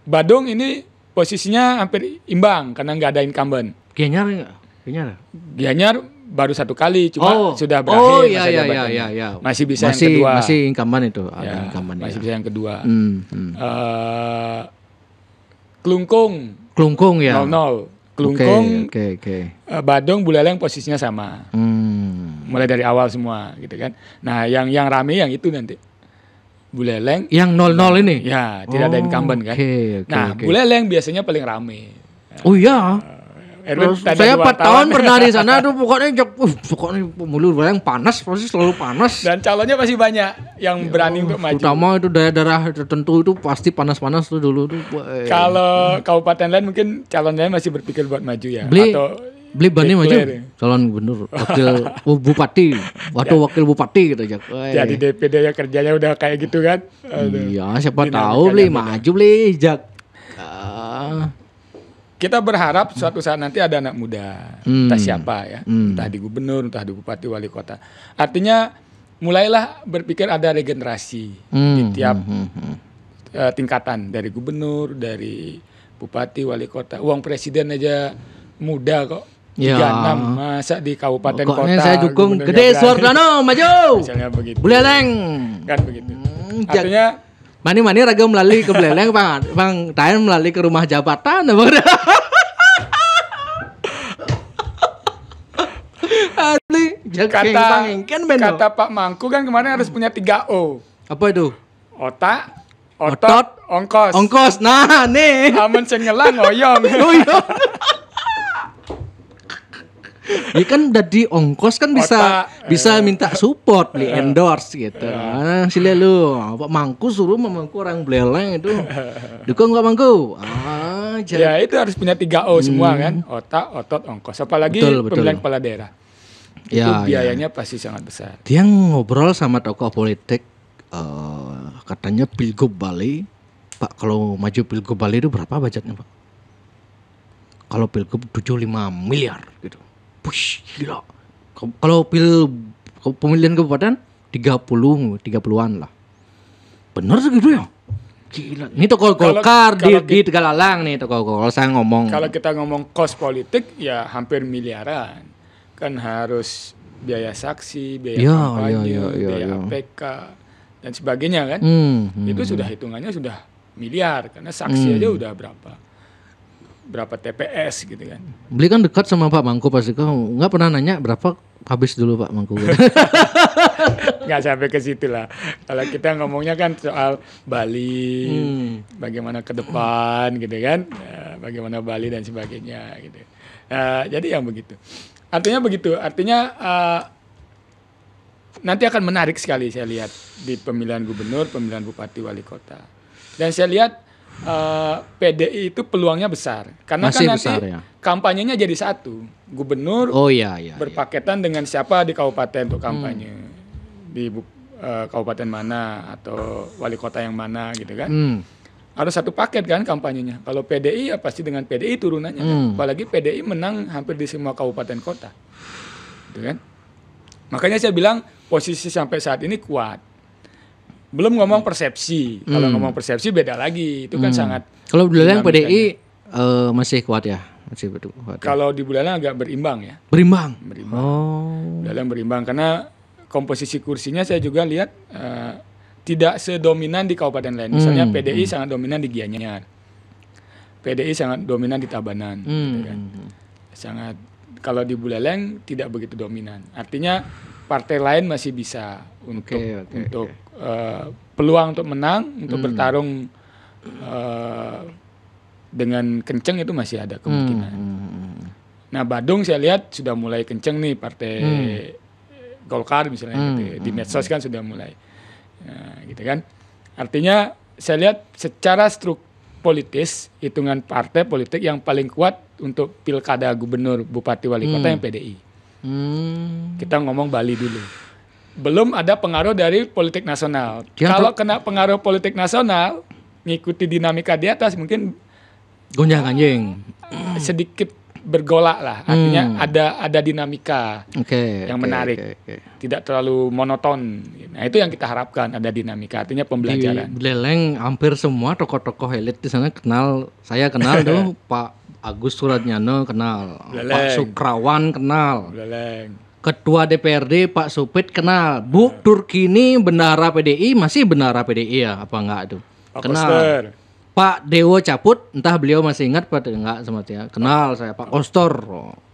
Badung ini posisinya hampir imbang karena nggak ada incumbent. Gianyar nggak? Gianyar baru 1 kali, cuma sudah berakhir masa jabatannya. Iya. Masih bisa yang kedua. Masih incumbent itu. Ya, masih bisa yang kedua. Klungkung ya. 0-0. Klungkung. Oke. Badung, Buleleng posisinya sama. Mulai dari awal semua gitu kan. Nah, yang rame yang itu nanti. Buleleng yang 0-0 ini. Ya, tidak ada incumbent kan. Nah, Buleleng biasanya paling rame. Oh iya. Saya 4 tahun pernah di sana tuh pokoknya mulut yang panas pasti selalu panas. Dan calonnya masih banyak yang berani untuk maju. Terutama itu daerah tertentu itu pasti panas-panas tuh dulu tuh. Kalau kabupaten lain mungkin calon lain masih berpikir buat maju ya. Beli Bani maju calon gubernur, wakil bupati, wakil bupati gitu aja. Jadi DPD ya kerjanya udah kayak gitu kan. Iya, siapa tahu beli maju beli Jak. Kita berharap suatu saat nanti ada anak muda, entah siapa ya, entah di gubernur, entah di bupati, wali kota. Artinya mulailah berpikir ada regenerasi di tiap tingkatan, dari gubernur, dari bupati, wali kota. Uang presiden aja muda kok, 36, masa di kabupaten kota. Saya dukung Gede Suardana maju. Misalnya begitu. Buleleng. Kan begitu. Artinya Mani raga melalui ke Buleleng, Bang Tayan melalui ke rumah jabatan, Bang. Kata Pak Mangku kan kemarin harus punya 3 O. Apa itu? Otak, otot, ongkos. Ongkos. Nah, nih. Amun sengelang ngoyong. Ya kan dari ongkos kan bisa minta support, beli endorse gitu. Nah, sila lu, Pak Mangku suruh memangku orang Buleleng itu. Dukung nggak Mangku? Ya itu harus punya 3 O semua kan, otak, otot, ongkos. Apalagi pemilihan kepala daerah. Itu biayanya pasti sangat besar. Dia ngobrol sama tokoh politik, katanya Pilgub Bali, Pak kalau maju Pilgub Bali itu berapa budgetnya Pak? kalau pilgub 75 miliar gitu. Push, gila. Kalau pemilihan kabupaten 30-an lah. Bener segitu ya? Gila. Ini toko Golkar di Tegalalang nih kalau saya ngomong. Kalau kita ngomong kos politik ya hampir miliaran. Kan harus biaya saksi, biaya kampanye, biaya APK dan sebagainya kan. Itu sudah hitungannya sudah miliar karena saksi aja udah berapa TPS gitu kan. Beli kan dekat sama Pak Mangku pasti kau nggak pernah nanya berapa habis dulu Pak Mangku. Nggak sampai ke situ lah. Kalau kita ngomongnya kan soal Bali, bagaimana ke depan gitu kan, bagaimana Bali dan sebagainya gitu. Jadi yang begitu. Artinya begitu. Artinya nanti akan menarik sekali saya lihat di pemilihan gubernur, pemilihan bupati, wali kota. Dan saya lihat PDI itu peluangnya besar karena masih kan nanti besar, ya? Kampanyenya jadi satu, gubernur berpaketan dengan siapa di kabupaten untuk kampanye di kabupaten mana atau wali kota yang mana gitu kan, harus satu paket kan kampanyenya. Kalau PDI ya pasti dengan PDI turunannya, kan? Apalagi PDI menang hampir di semua kabupaten kota, gitu kan. Makanya saya bilang posisi sampai saat ini kuat. Belum ngomong persepsi. Kalau ngomong persepsi beda lagi. Itu kan sangat. Kalau Buleleng PDI masih kuat ya? Masih kuat. Kalau di Buleleng agak berimbang ya. Berimbang. Oh. Buleleng berimbang karena komposisi kursinya saya juga lihat tidak sedominan di kabupaten lain. Misalnya PDI sangat dominan di Gianyar. PDI sangat dominan di Tabanan. Gitu kan. Sangat. Kalau di Buleleng tidak begitu dominan. Artinya partai lain masih bisa untuk peluang untuk menang, untuk bertarung dengan kenceng itu masih ada kemungkinan. Nah Badung saya lihat sudah mulai kenceng nih partai Golkar misalnya gitu. Di medsos kan sudah mulai, gitu kan. Artinya saya lihat secara politis hitungan partai politik yang paling kuat untuk pilkada gubernur, bupati, wali kota yang PDI. Kita ngomong Bali dulu. Belum ada pengaruh dari politik nasional. Kalau kena pengaruh politik nasional, ngikuti dinamika di atas mungkin gonjang-ganjing. Sedikit bergolak lah. Artinya ada dinamika yang menarik. Tidak terlalu monoton. Nah, itu yang kita harapkan, ada dinamika. Artinya pembelajaran. Di Buleleng hampir semua tokoh-tokoh elit di sana kenal. Saya kenal tuh Pak Agus Suratnyano kenal. Buleleng. Pak Sukrawan kenal. Buleleng. Ketua DPRD Pak Supit kenal. Bu Turkini bendahara PDI, masih bendahara PDI ya apa enggak itu? Kenal. Koster. Pak Dewo Caput, entah beliau masih ingat pada enggak sama dia. Kenal saya Pak Kostor,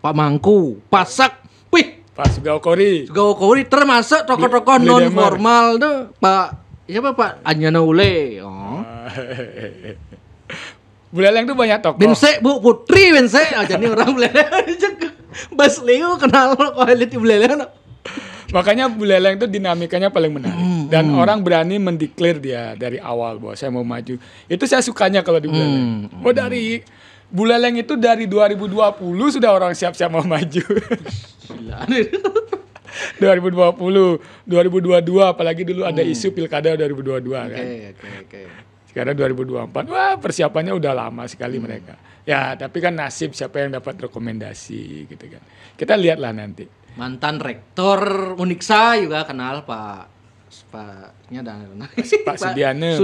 Pak Mangku, Pak Sak, wih, Pak Sugawkori. Sugawkori termasuk tokoh-tokoh non formal tuh Pak siapa Pak Anjana Ule. Buleleng tuh banyak tokoh. Binse Bu Putri Binse, jadi orang Buleleng. Bas Leo kenal kok elit di Buleleng. Makanya Buleleng itu dinamikanya paling menarik dan orang berani mendeklar dia dari awal bahwa saya mau maju. Itu saya sukanya kalau di Buleleng. Dari Buleleng itu dari 2020 sudah orang siap-siap mau maju. 2020, 2022 apalagi dulu ada isu pilkada 2022 kan. Sekarang 2024, wah persiapannya udah lama sekali mereka. Ya tapi kan nasib siapa yang dapat rekomendasi gitu kan. Kita lihatlah nanti. Mantan rektor Uniksa juga kenal Pak Sudiano.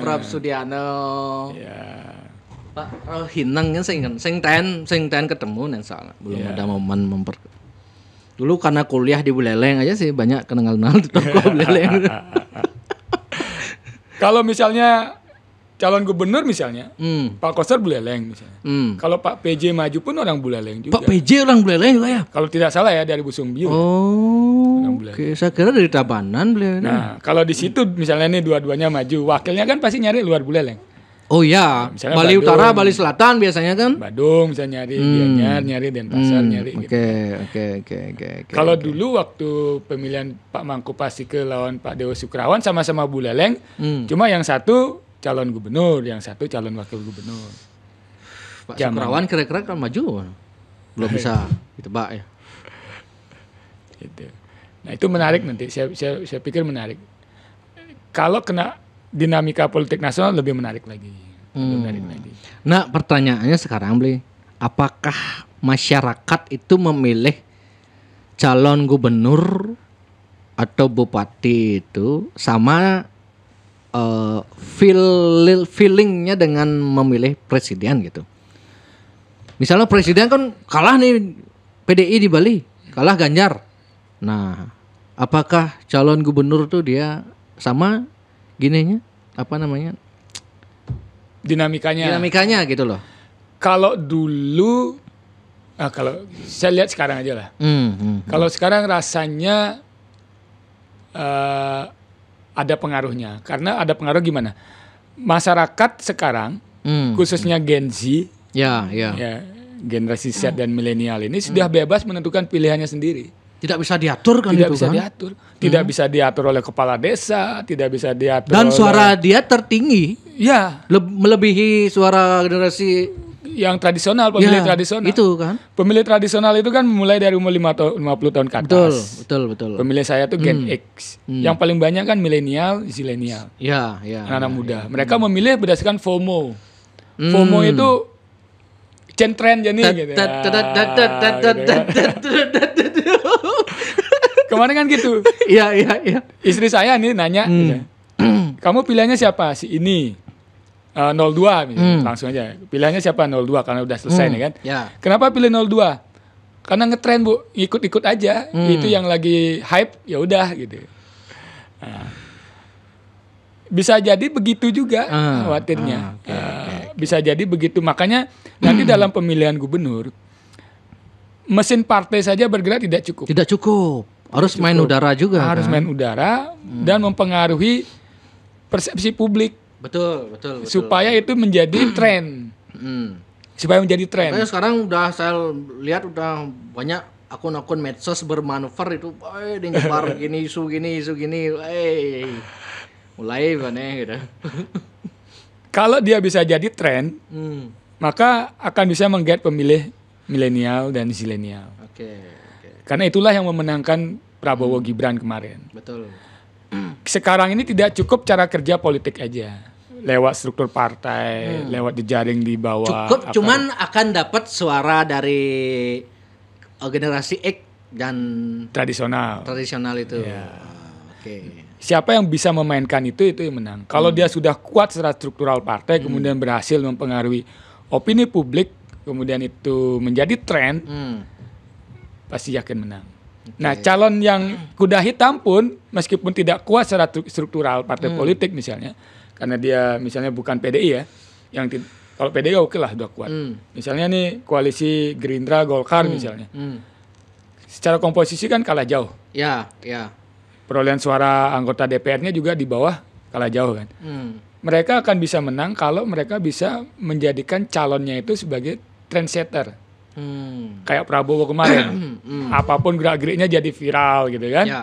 Prof Sudiano. Ya. Pak Hinang kan sing ten ketemu nen salah. Belum ada momen Dulu karena kuliah di Buleleng aja sih banyak kenal tokoh Buleleng. Kalau misalnya calon gubernur misalnya, Pak Koster Buleleng misalnya. Kalau Pak PJ maju pun orang Buleleng juga. Pak PJ orang Buleleng juga ya? Kalau tidak salah ya dari Busungbiu. Oke. Saya kira dari Tabanan Buleleng. Nah, kalau di situ misalnya nih dua-duanya maju, wakilnya kan pasti nyari luar Buleleng. Oh iya, Bali Badung, Utara, Bali Selatan biasanya kan? Badung bisa nyari, Gianyar nyari, Denpasar nyari. Oke. Kalau dulu waktu pemilihan Pak Mangku Pasike lawan Pak Dewo Sukrawan sama-sama Buleleng, cuma yang satu calon gubernur, yang satu calon wakil gubernur. Pak Sukrawan kira-kira kan maju, belum bisa ditebak ya. Gitu. Nah itu menarik nanti, saya pikir menarik. Kalau kena dinamika politik nasional lebih menarik lagi. Nah pertanyaannya sekarang Bli, apakah masyarakat itu memilih calon gubernur atau bupati itu sama feelingnya dengan memilih presiden gitu. Misalnya presiden kan kalah nih PDI di Bali, kalah Ganjar. Nah, apakah calon gubernur tuh dia sama gininya apa namanya? Dinamikanya gitu loh. Kalau dulu kalau saya lihat sekarang aja lah. Kalau sekarang rasanya ada pengaruhnya. Karena ada pengaruh gimana? Masyarakat sekarang, khususnya Gen Z, ya, generasi Z dan milenial ini sudah bebas menentukan pilihannya sendiri. Tidak bisa diatur kan tidak itu bisa kan? Diatur. Tidak bisa diatur oleh kepala desa, tidak bisa diatur dan suara dia tertinggi. Ya, melebihi suara generasi yang tradisional, pemilih tradisional. Itu kan. Pemilih tradisional itu kan mulai dari umur 50 tahun ke atas. Betul. Pemilih saya tuh Gen X. Yang paling banyak kan milenial, zilenial. Ya. Anak-anak muda. Mereka memilih berdasarkan FOMO. FOMO itu trend jadi gitu. Kemarin kan gitu. Iya. Istri saya nih nanya, kamu pilihannya siapa? Si ini 02 misalnya. Langsung aja. Pilihannya siapa? 02 karena udah selesai nih kan. Ya. Kenapa pilih 02? Karena ngetren Bu, ikut-ikut aja. Itu yang lagi hype, ya udah gitu. Nah, bisa jadi begitu juga khawatirnya. Okay. Bisa jadi begitu. Makanya nanti dalam pemilihan gubernur, mesin partai saja bergerak tidak cukup. Tidak cukup. Harus main udara juga. Harus main udara dan mempengaruhi persepsi publik. Betul. Supaya itu menjadi tren. Supaya menjadi tren. Makanya sekarang udah saya lihat udah banyak akun-akun medsos bermanuver itu, dia nyebar gini isu gini, mulai aneh gitu. Kalau dia bisa jadi tren, maka akan bisa menggait pemilih milenial dan zilenial. Oke. Karena itulah yang memenangkan Prabowo Gibran kemarin. Betul. Sekarang ini tidak cukup cara kerja politik aja, lewat struktur partai, lewat jejaring di bawah. Cukup, cuman akan dapat suara dari generasi X dan tradisional itu. Ya. Oke. Siapa yang bisa memainkan itu yang menang. Kalau dia sudah kuat secara struktural partai, kemudian berhasil mempengaruhi opini publik, kemudian itu menjadi tren, pasti yakin menang. Okay. Nah, calon yang kuda hitam pun meskipun tidak kuat secara struktural partai politik misalnya, karena dia misalnya bukan PDI ya, kalau PDI oke lah udah kuat. Misalnya nih koalisi Gerindra Golkar misalnya, secara komposisi kan kalah jauh. Ya. Perolehan suara anggota DPR-nya juga di bawah, kalah jauh kan. Mereka akan bisa menang kalau mereka bisa menjadikan calonnya itu sebagai trendsetter. Kayak Prabowo kemarin. Apapun gerak-geriknya jadi viral gitu kan. Ya.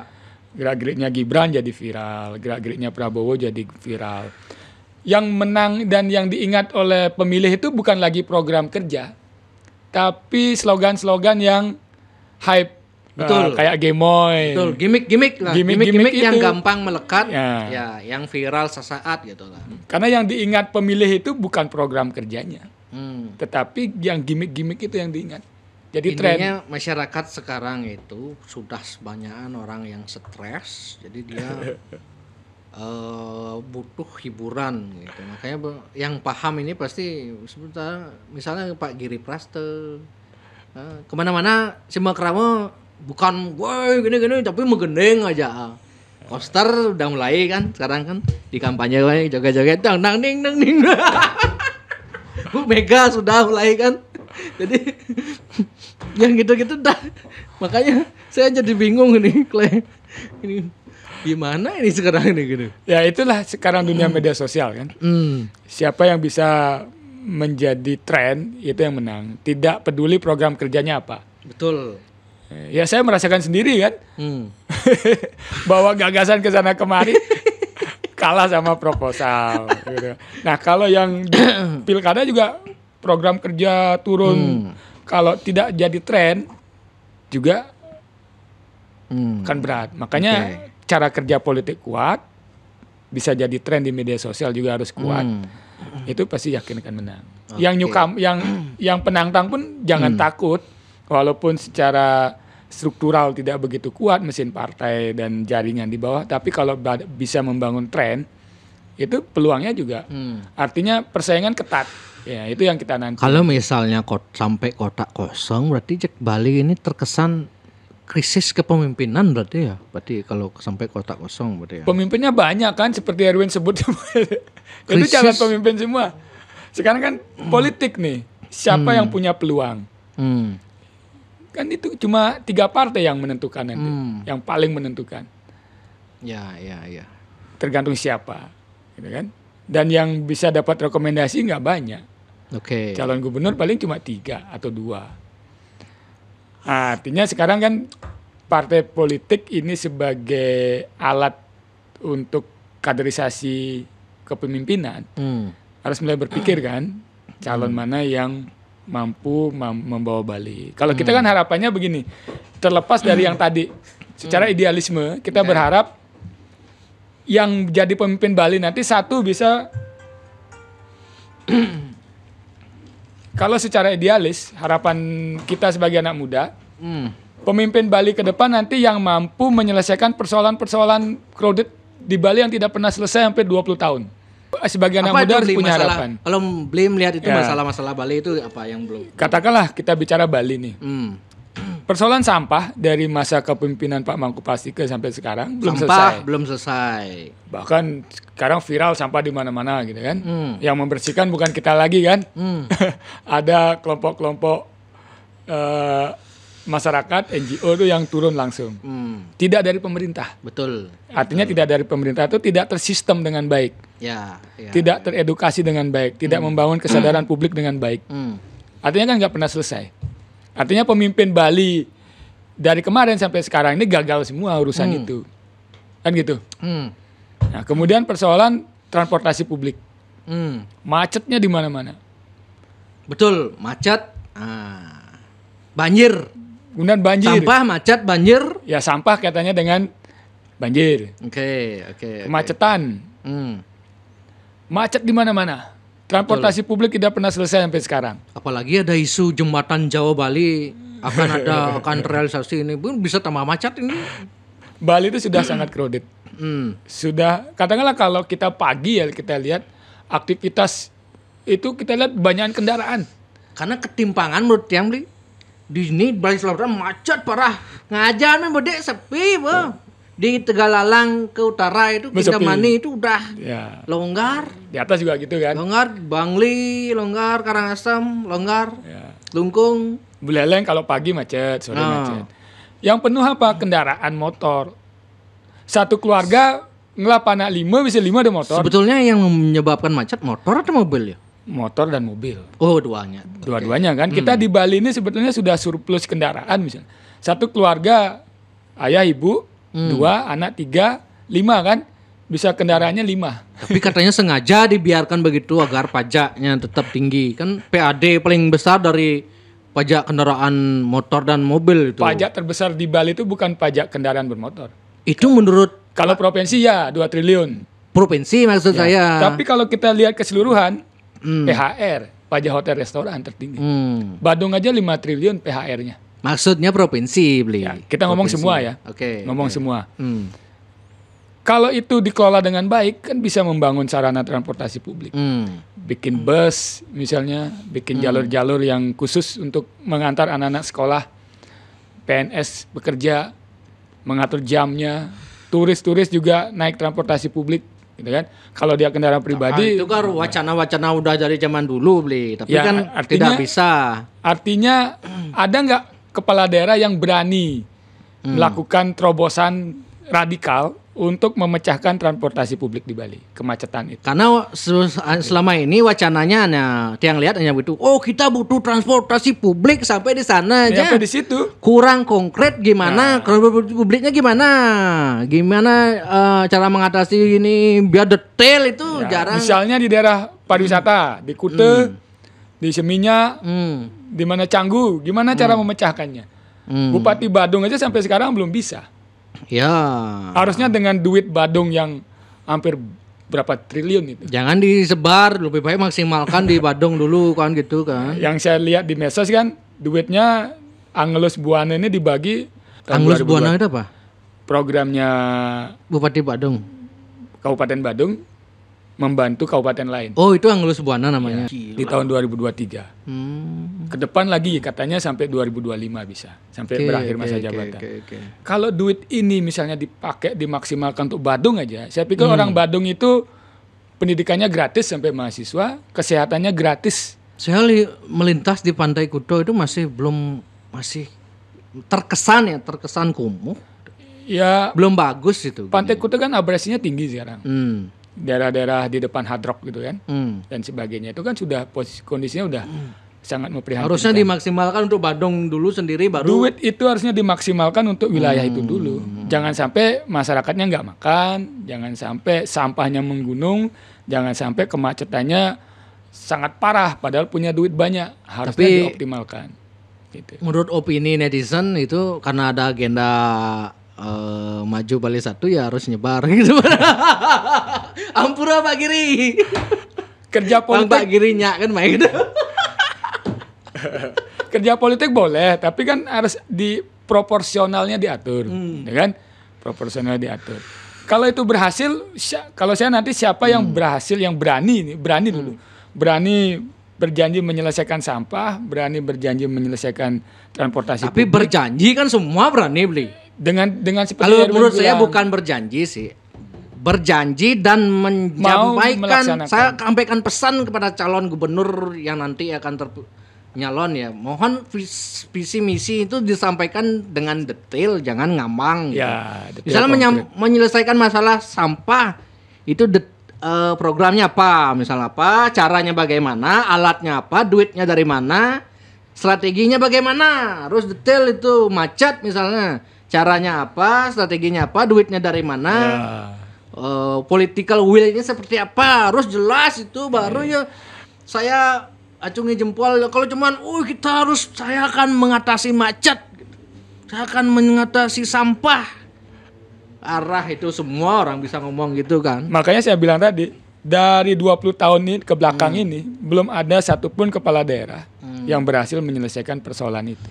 Gerak-geriknya Gibran jadi viral, gerak-geriknya Prabowo jadi viral. Yang menang dan yang diingat oleh pemilih itu bukan lagi program kerja, tapi slogan-slogan yang hype. Betul. Kayak Gemoy. Betul, gimmick lah. Gimmick yang gampang melekat, ya, yang viral sesaat gitu lah. Karena yang diingat pemilih itu bukan program kerjanya. Tetapi yang gimmick-gimmick itu yang diingat. Jadi intinya masyarakat sekarang itu sudah sebanyakan orang yang stres, jadi dia butuh hiburan gitu. Makanya yang paham ini pasti misalnya Pak Giri Praste kemana-mana Simakrama bukan gue gini-gini tapi menggendeng aja. Koster udah mulai kan sekarang kan di kampanye joget-joget dang ding. Bu Mega sudah mulai kan. Jadi yang gitu-gitu dah. Makanya saya jadi bingung nih, Clay. Ini gimana ini sekarang ini gitu. Ya itulah sekarang dunia media sosial kan. Siapa yang bisa menjadi tren itu yang menang. Tidak peduli program kerjanya apa. Betul. Ya saya merasakan sendiri kan. Bawa gagasan ke sana kemari. Kalah sama proposal gitu. Nah kalau yang di pilkada juga program kerja turun, kalau tidak jadi tren juga kan berat. Makanya cara kerja politik kuat, bisa jadi tren di media sosial juga harus kuat. Itu pasti yakin akan menang. Yang yang penantang pun jangan takut, walaupun secara struktural tidak begitu kuat mesin partai dan jaringan di bawah, tapi kalau bisa membangun tren, itu peluangnya juga. Artinya persaingan ketat. Ya, itu yang kita nanti. Kalau misalnya sampai kotak kosong, berarti Jack Bali ini terkesan krisis kepemimpinan berarti ya. Berarti kalau sampai kotak kosong berarti ya. Pemimpinnya banyak kan, seperti Erwin sebut. Itu calon pemimpin semua. Sekarang kan politik nih, siapa yang punya peluang? Kan itu cuma 3 partai yang menentukan nanti, yang paling menentukan. Ya. Tergantung siapa, gitu kan? Dan yang bisa dapat rekomendasi nggak banyak. Calon gubernur paling cuma 3 atau 2. Artinya sekarang kan partai politik ini sebagai alat untuk kaderisasi kepemimpinan, harus mulai berpikir kan, calon mana yang mampu membawa Bali. Kalau kita kan harapannya begini, terlepas dari yang tadi, secara idealisme kita berharap yang jadi pemimpin Bali nanti satu bisa, kalau secara idealis harapan kita sebagai anak muda, pemimpin Bali ke depan nanti yang mampu menyelesaikan persoalan-persoalan crowded di Bali yang tidak pernah selesai sampai 20 tahun. Sebagai anak muda harus punya harapan. Kalau belum melihat itu masalah-masalah Bali itu apa yang belum? Katakanlah kita bicara Bali nih. Persoalan sampah dari masa kepemimpinan Pak Mangku Pastike sampai sekarang belum selesai. Bahkan sekarang viral sampah di mana-mana gitu kan. Yang membersihkan bukan kita lagi kan. Ada kelompok-kelompok masyarakat, NGO itu yang turun langsung. Tidak dari pemerintah. Betul. Artinya tidak dari pemerintah itu tidak tersistem dengan baik. Tidak teredukasi dengan baik. Tidak membangun kesadaran publik dengan baik. Artinya kan nggak pernah selesai. Artinya pemimpin Bali dari kemarin sampai sekarang ini gagal semua urusan itu. Kan gitu. Nah, kemudian persoalan transportasi publik. Macetnya di mana-mana. Betul, macet. Banjir. Kemudian banjir. Sampah, macet, banjir. Ya sampah katanya dengan banjir. Oke. Kemacetan. Macet di mana-mana. Transportasi publik tidak pernah selesai sampai sekarang. Apalagi ada isu jembatan Jawa Bali akan realisasi ini, pun bisa tambah macet ini. Bali itu sudah sangat crowded. Sudah, katakanlah kalau kita pagi ya kita lihat aktivitas itu kita lihat banyak kendaraan. Karena ketimpangan menurut yang beli di sini Bali Selatan macet parah. Ngajar bedek sepi, Di Tegalalang ke utara itu Kintamani itu udah longgar. Di atas juga gitu kan. Longgar, Bangli, longgar, Karangasem, longgar, Lungkung. Buleleng kalau pagi macet, sore macet. Yang penuh apa? Kendaraan motor. Satu keluarga ngelap anak 5, bisa 5 ada motor. Sebetulnya yang menyebabkan macet motor atau mobil ya? Motor dan mobil. Oh, duanya. Dua-duanya kan. Kita di Bali ini sebetulnya sudah surplus kendaraan misalnya. Satu keluarga, ayah, ibu, 2, anak 3, 5 kan. Bisa kendaraannya 5. Tapi katanya sengaja dibiarkan begitu agar pajaknya tetap tinggi. Kan PAD paling besar dari pajak kendaraan motor dan mobil itu. Pajak terbesar di Bali itu bukan pajak kendaraan bermotor. Itu menurut... Kalau provinsi ya 2 triliun. Provinsi maksud saya. Tapi kalau kita lihat keseluruhan, PHR, pajak hotel restoran tertinggi. Badung aja 5 triliun PHR-nya. Maksudnya provinsi beli. Ya, kita ngomong semua ya. Ngomong semua. Kalau itu dikelola dengan baik kan bisa membangun sarana transportasi publik. Bikin bus misalnya, bikin jalur-jalur yang khusus untuk mengantar anak-anak sekolah, PNS bekerja, mengatur jamnya, turis-turis juga naik transportasi publik, gitu kan. Kalau dia kendaraan pribadi, itu kan wacana-wacana udah dari zaman dulu beli, tapi ya, kan artinya, tidak bisa. Artinya ada nggak kepala daerah yang berani melakukan terobosan radikal untuk memecahkan transportasi publik di Bali, kemacetan itu? Karena selama ini wacananya yang lihat hanya begitu. Oh, kita butuh transportasi publik sampai di sana aja. Sampai di situ. Kurang konkret gimana? Transportasi publiknya gimana? Gimana cara mengatasi ini biar detail itu jarang. Misalnya di daerah pariwisata, di Kute, di Seminya, di mana Canggu, gimana cara memecahkannya? Bupati Badung aja sampai sekarang belum bisa. Ya. Harusnya dengan duit Badung yang hampir berapa triliun itu. Jangan disebar, lebih baik maksimalkan di Badung dulu kan gitu kan. Yang saya lihat di medsos kan duitnya Angelus Buana ini dibagi. Angelus Buana itu apa? Programnya Bupati Badung. Kabupaten Badung membantu kabupaten lain. Oh, itu Angelus Buana namanya. Di tahun 2023. Ke depan lagi katanya sampai 2025 bisa. Sampai berakhir masa jabatan. Kalau duit ini misalnya dimaksimalkan untuk Badung aja, saya pikir orang Badung itu pendidikannya gratis sampai mahasiswa, kesehatannya gratis. Saya melintas di Pantai Kuto itu masih terkesan kumuh. Ya, belum bagus itu. Pantai Kuto kan abrasinya tinggi sekarang. Daerah-daerah di depan Hard Rock gitu kan. Dan sebagainya itu kan sudah kondisinya udah sangat memprihatinkan. Harusnya dimaksimalkan untuk Badung dulu sendiri baru. Duit itu harusnya dimaksimalkan untuk wilayah itu dulu. Jangan sampai masyarakatnya nggak makan, jangan sampai sampahnya menggunung, jangan sampai kemacetannya sangat parah padahal punya duit banyak. Harusnya dioptimalkan. Gitu. Menurut opini netizen itu karena ada agenda maju Bali 1 ya harus nyebar gitu. Ampura Pak Giri. Kerja politik Pak Girinya kan main gitu. Kerja politik boleh, tapi kan harus proporsionalnya diatur, ya kan? Proporsional diatur. Kalau itu berhasil, kalau saya nanti siapa yang berhasil, yang berani dulu, berani berjanji menyelesaikan sampah, berani berjanji menyelesaikan transportasi. Tapi publik. Berjanji kan semua berani beli. Dengan seperti kalau menurut saya bukan berjanji sih, berjanji dan menyampaikan. Saya sampaikan pesan kepada calon gubernur yang nanti akan nyalon ya, mohon visi misi itu disampaikan dengan detail, jangan ngambang. Ya, misalnya menyelesaikan masalah sampah itu programnya apa, misalnya apa, caranya bagaimana, alatnya apa, duitnya dari mana, strateginya bagaimana, harus detail itu. Macet misalnya, caranya apa, strateginya apa, duitnya dari mana, political will-nya seperti apa, harus jelas itu baru ya saya acungi jempol. Kalau cuman, saya akan mengatasi macet, saya akan mengatasi sampah. Arah itu semua orang bisa ngomong gitu kan. Makanya saya bilang tadi, dari 20 tahun ini ke belakang ini, belum ada satupun kepala daerah yang berhasil menyelesaikan persoalan itu.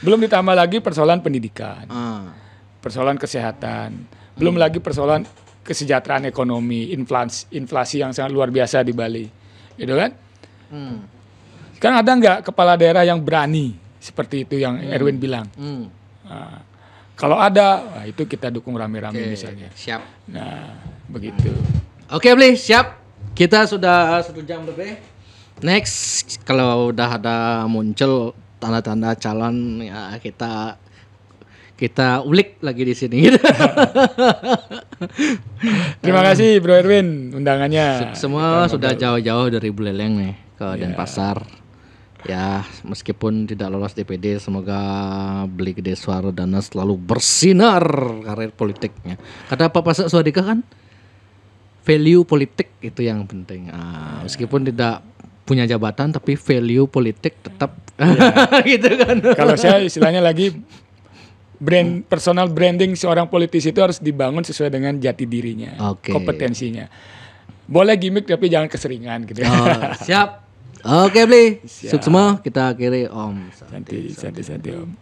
Belum ditambah lagi persoalan pendidikan, persoalan kesehatan, belum lagi persoalan kesejahteraan ekonomi, inflasi yang sangat luar biasa di Bali. Gitu kan? Sekarang ada nggak kepala daerah yang berani seperti itu yang Erwin bilang? Kalau ada, itu kita dukung rame-rame misalnya. Siap. Nah, begitu. Oke, Bli, siap. Kita sudah 1 jam lebih. Next, kalau udah ada muncul tanda-tanda calon, ya kita ulik lagi di sini. Terima kasih Bro Erwin undangannya. Semua sudah jauh-jauh dari Buleleng nih ke Denpasar. Ya, meskipun tidak lolos DPD, semoga Beli Gede Suardana selalu bersinar karir politiknya. Kata Pak Pasak Swadika kan, value politik itu yang penting. Meskipun tidak punya jabatan, tapi value politik tetap gitu kan. Kalau saya istilahnya lagi personal branding seorang politisi itu harus dibangun sesuai dengan jati dirinya, kompetensinya. Boleh gimmick tapi jangan keseringan gitu. Siap. Oke, Bli. Sukses semua, kita akhiri Om. Santai Om.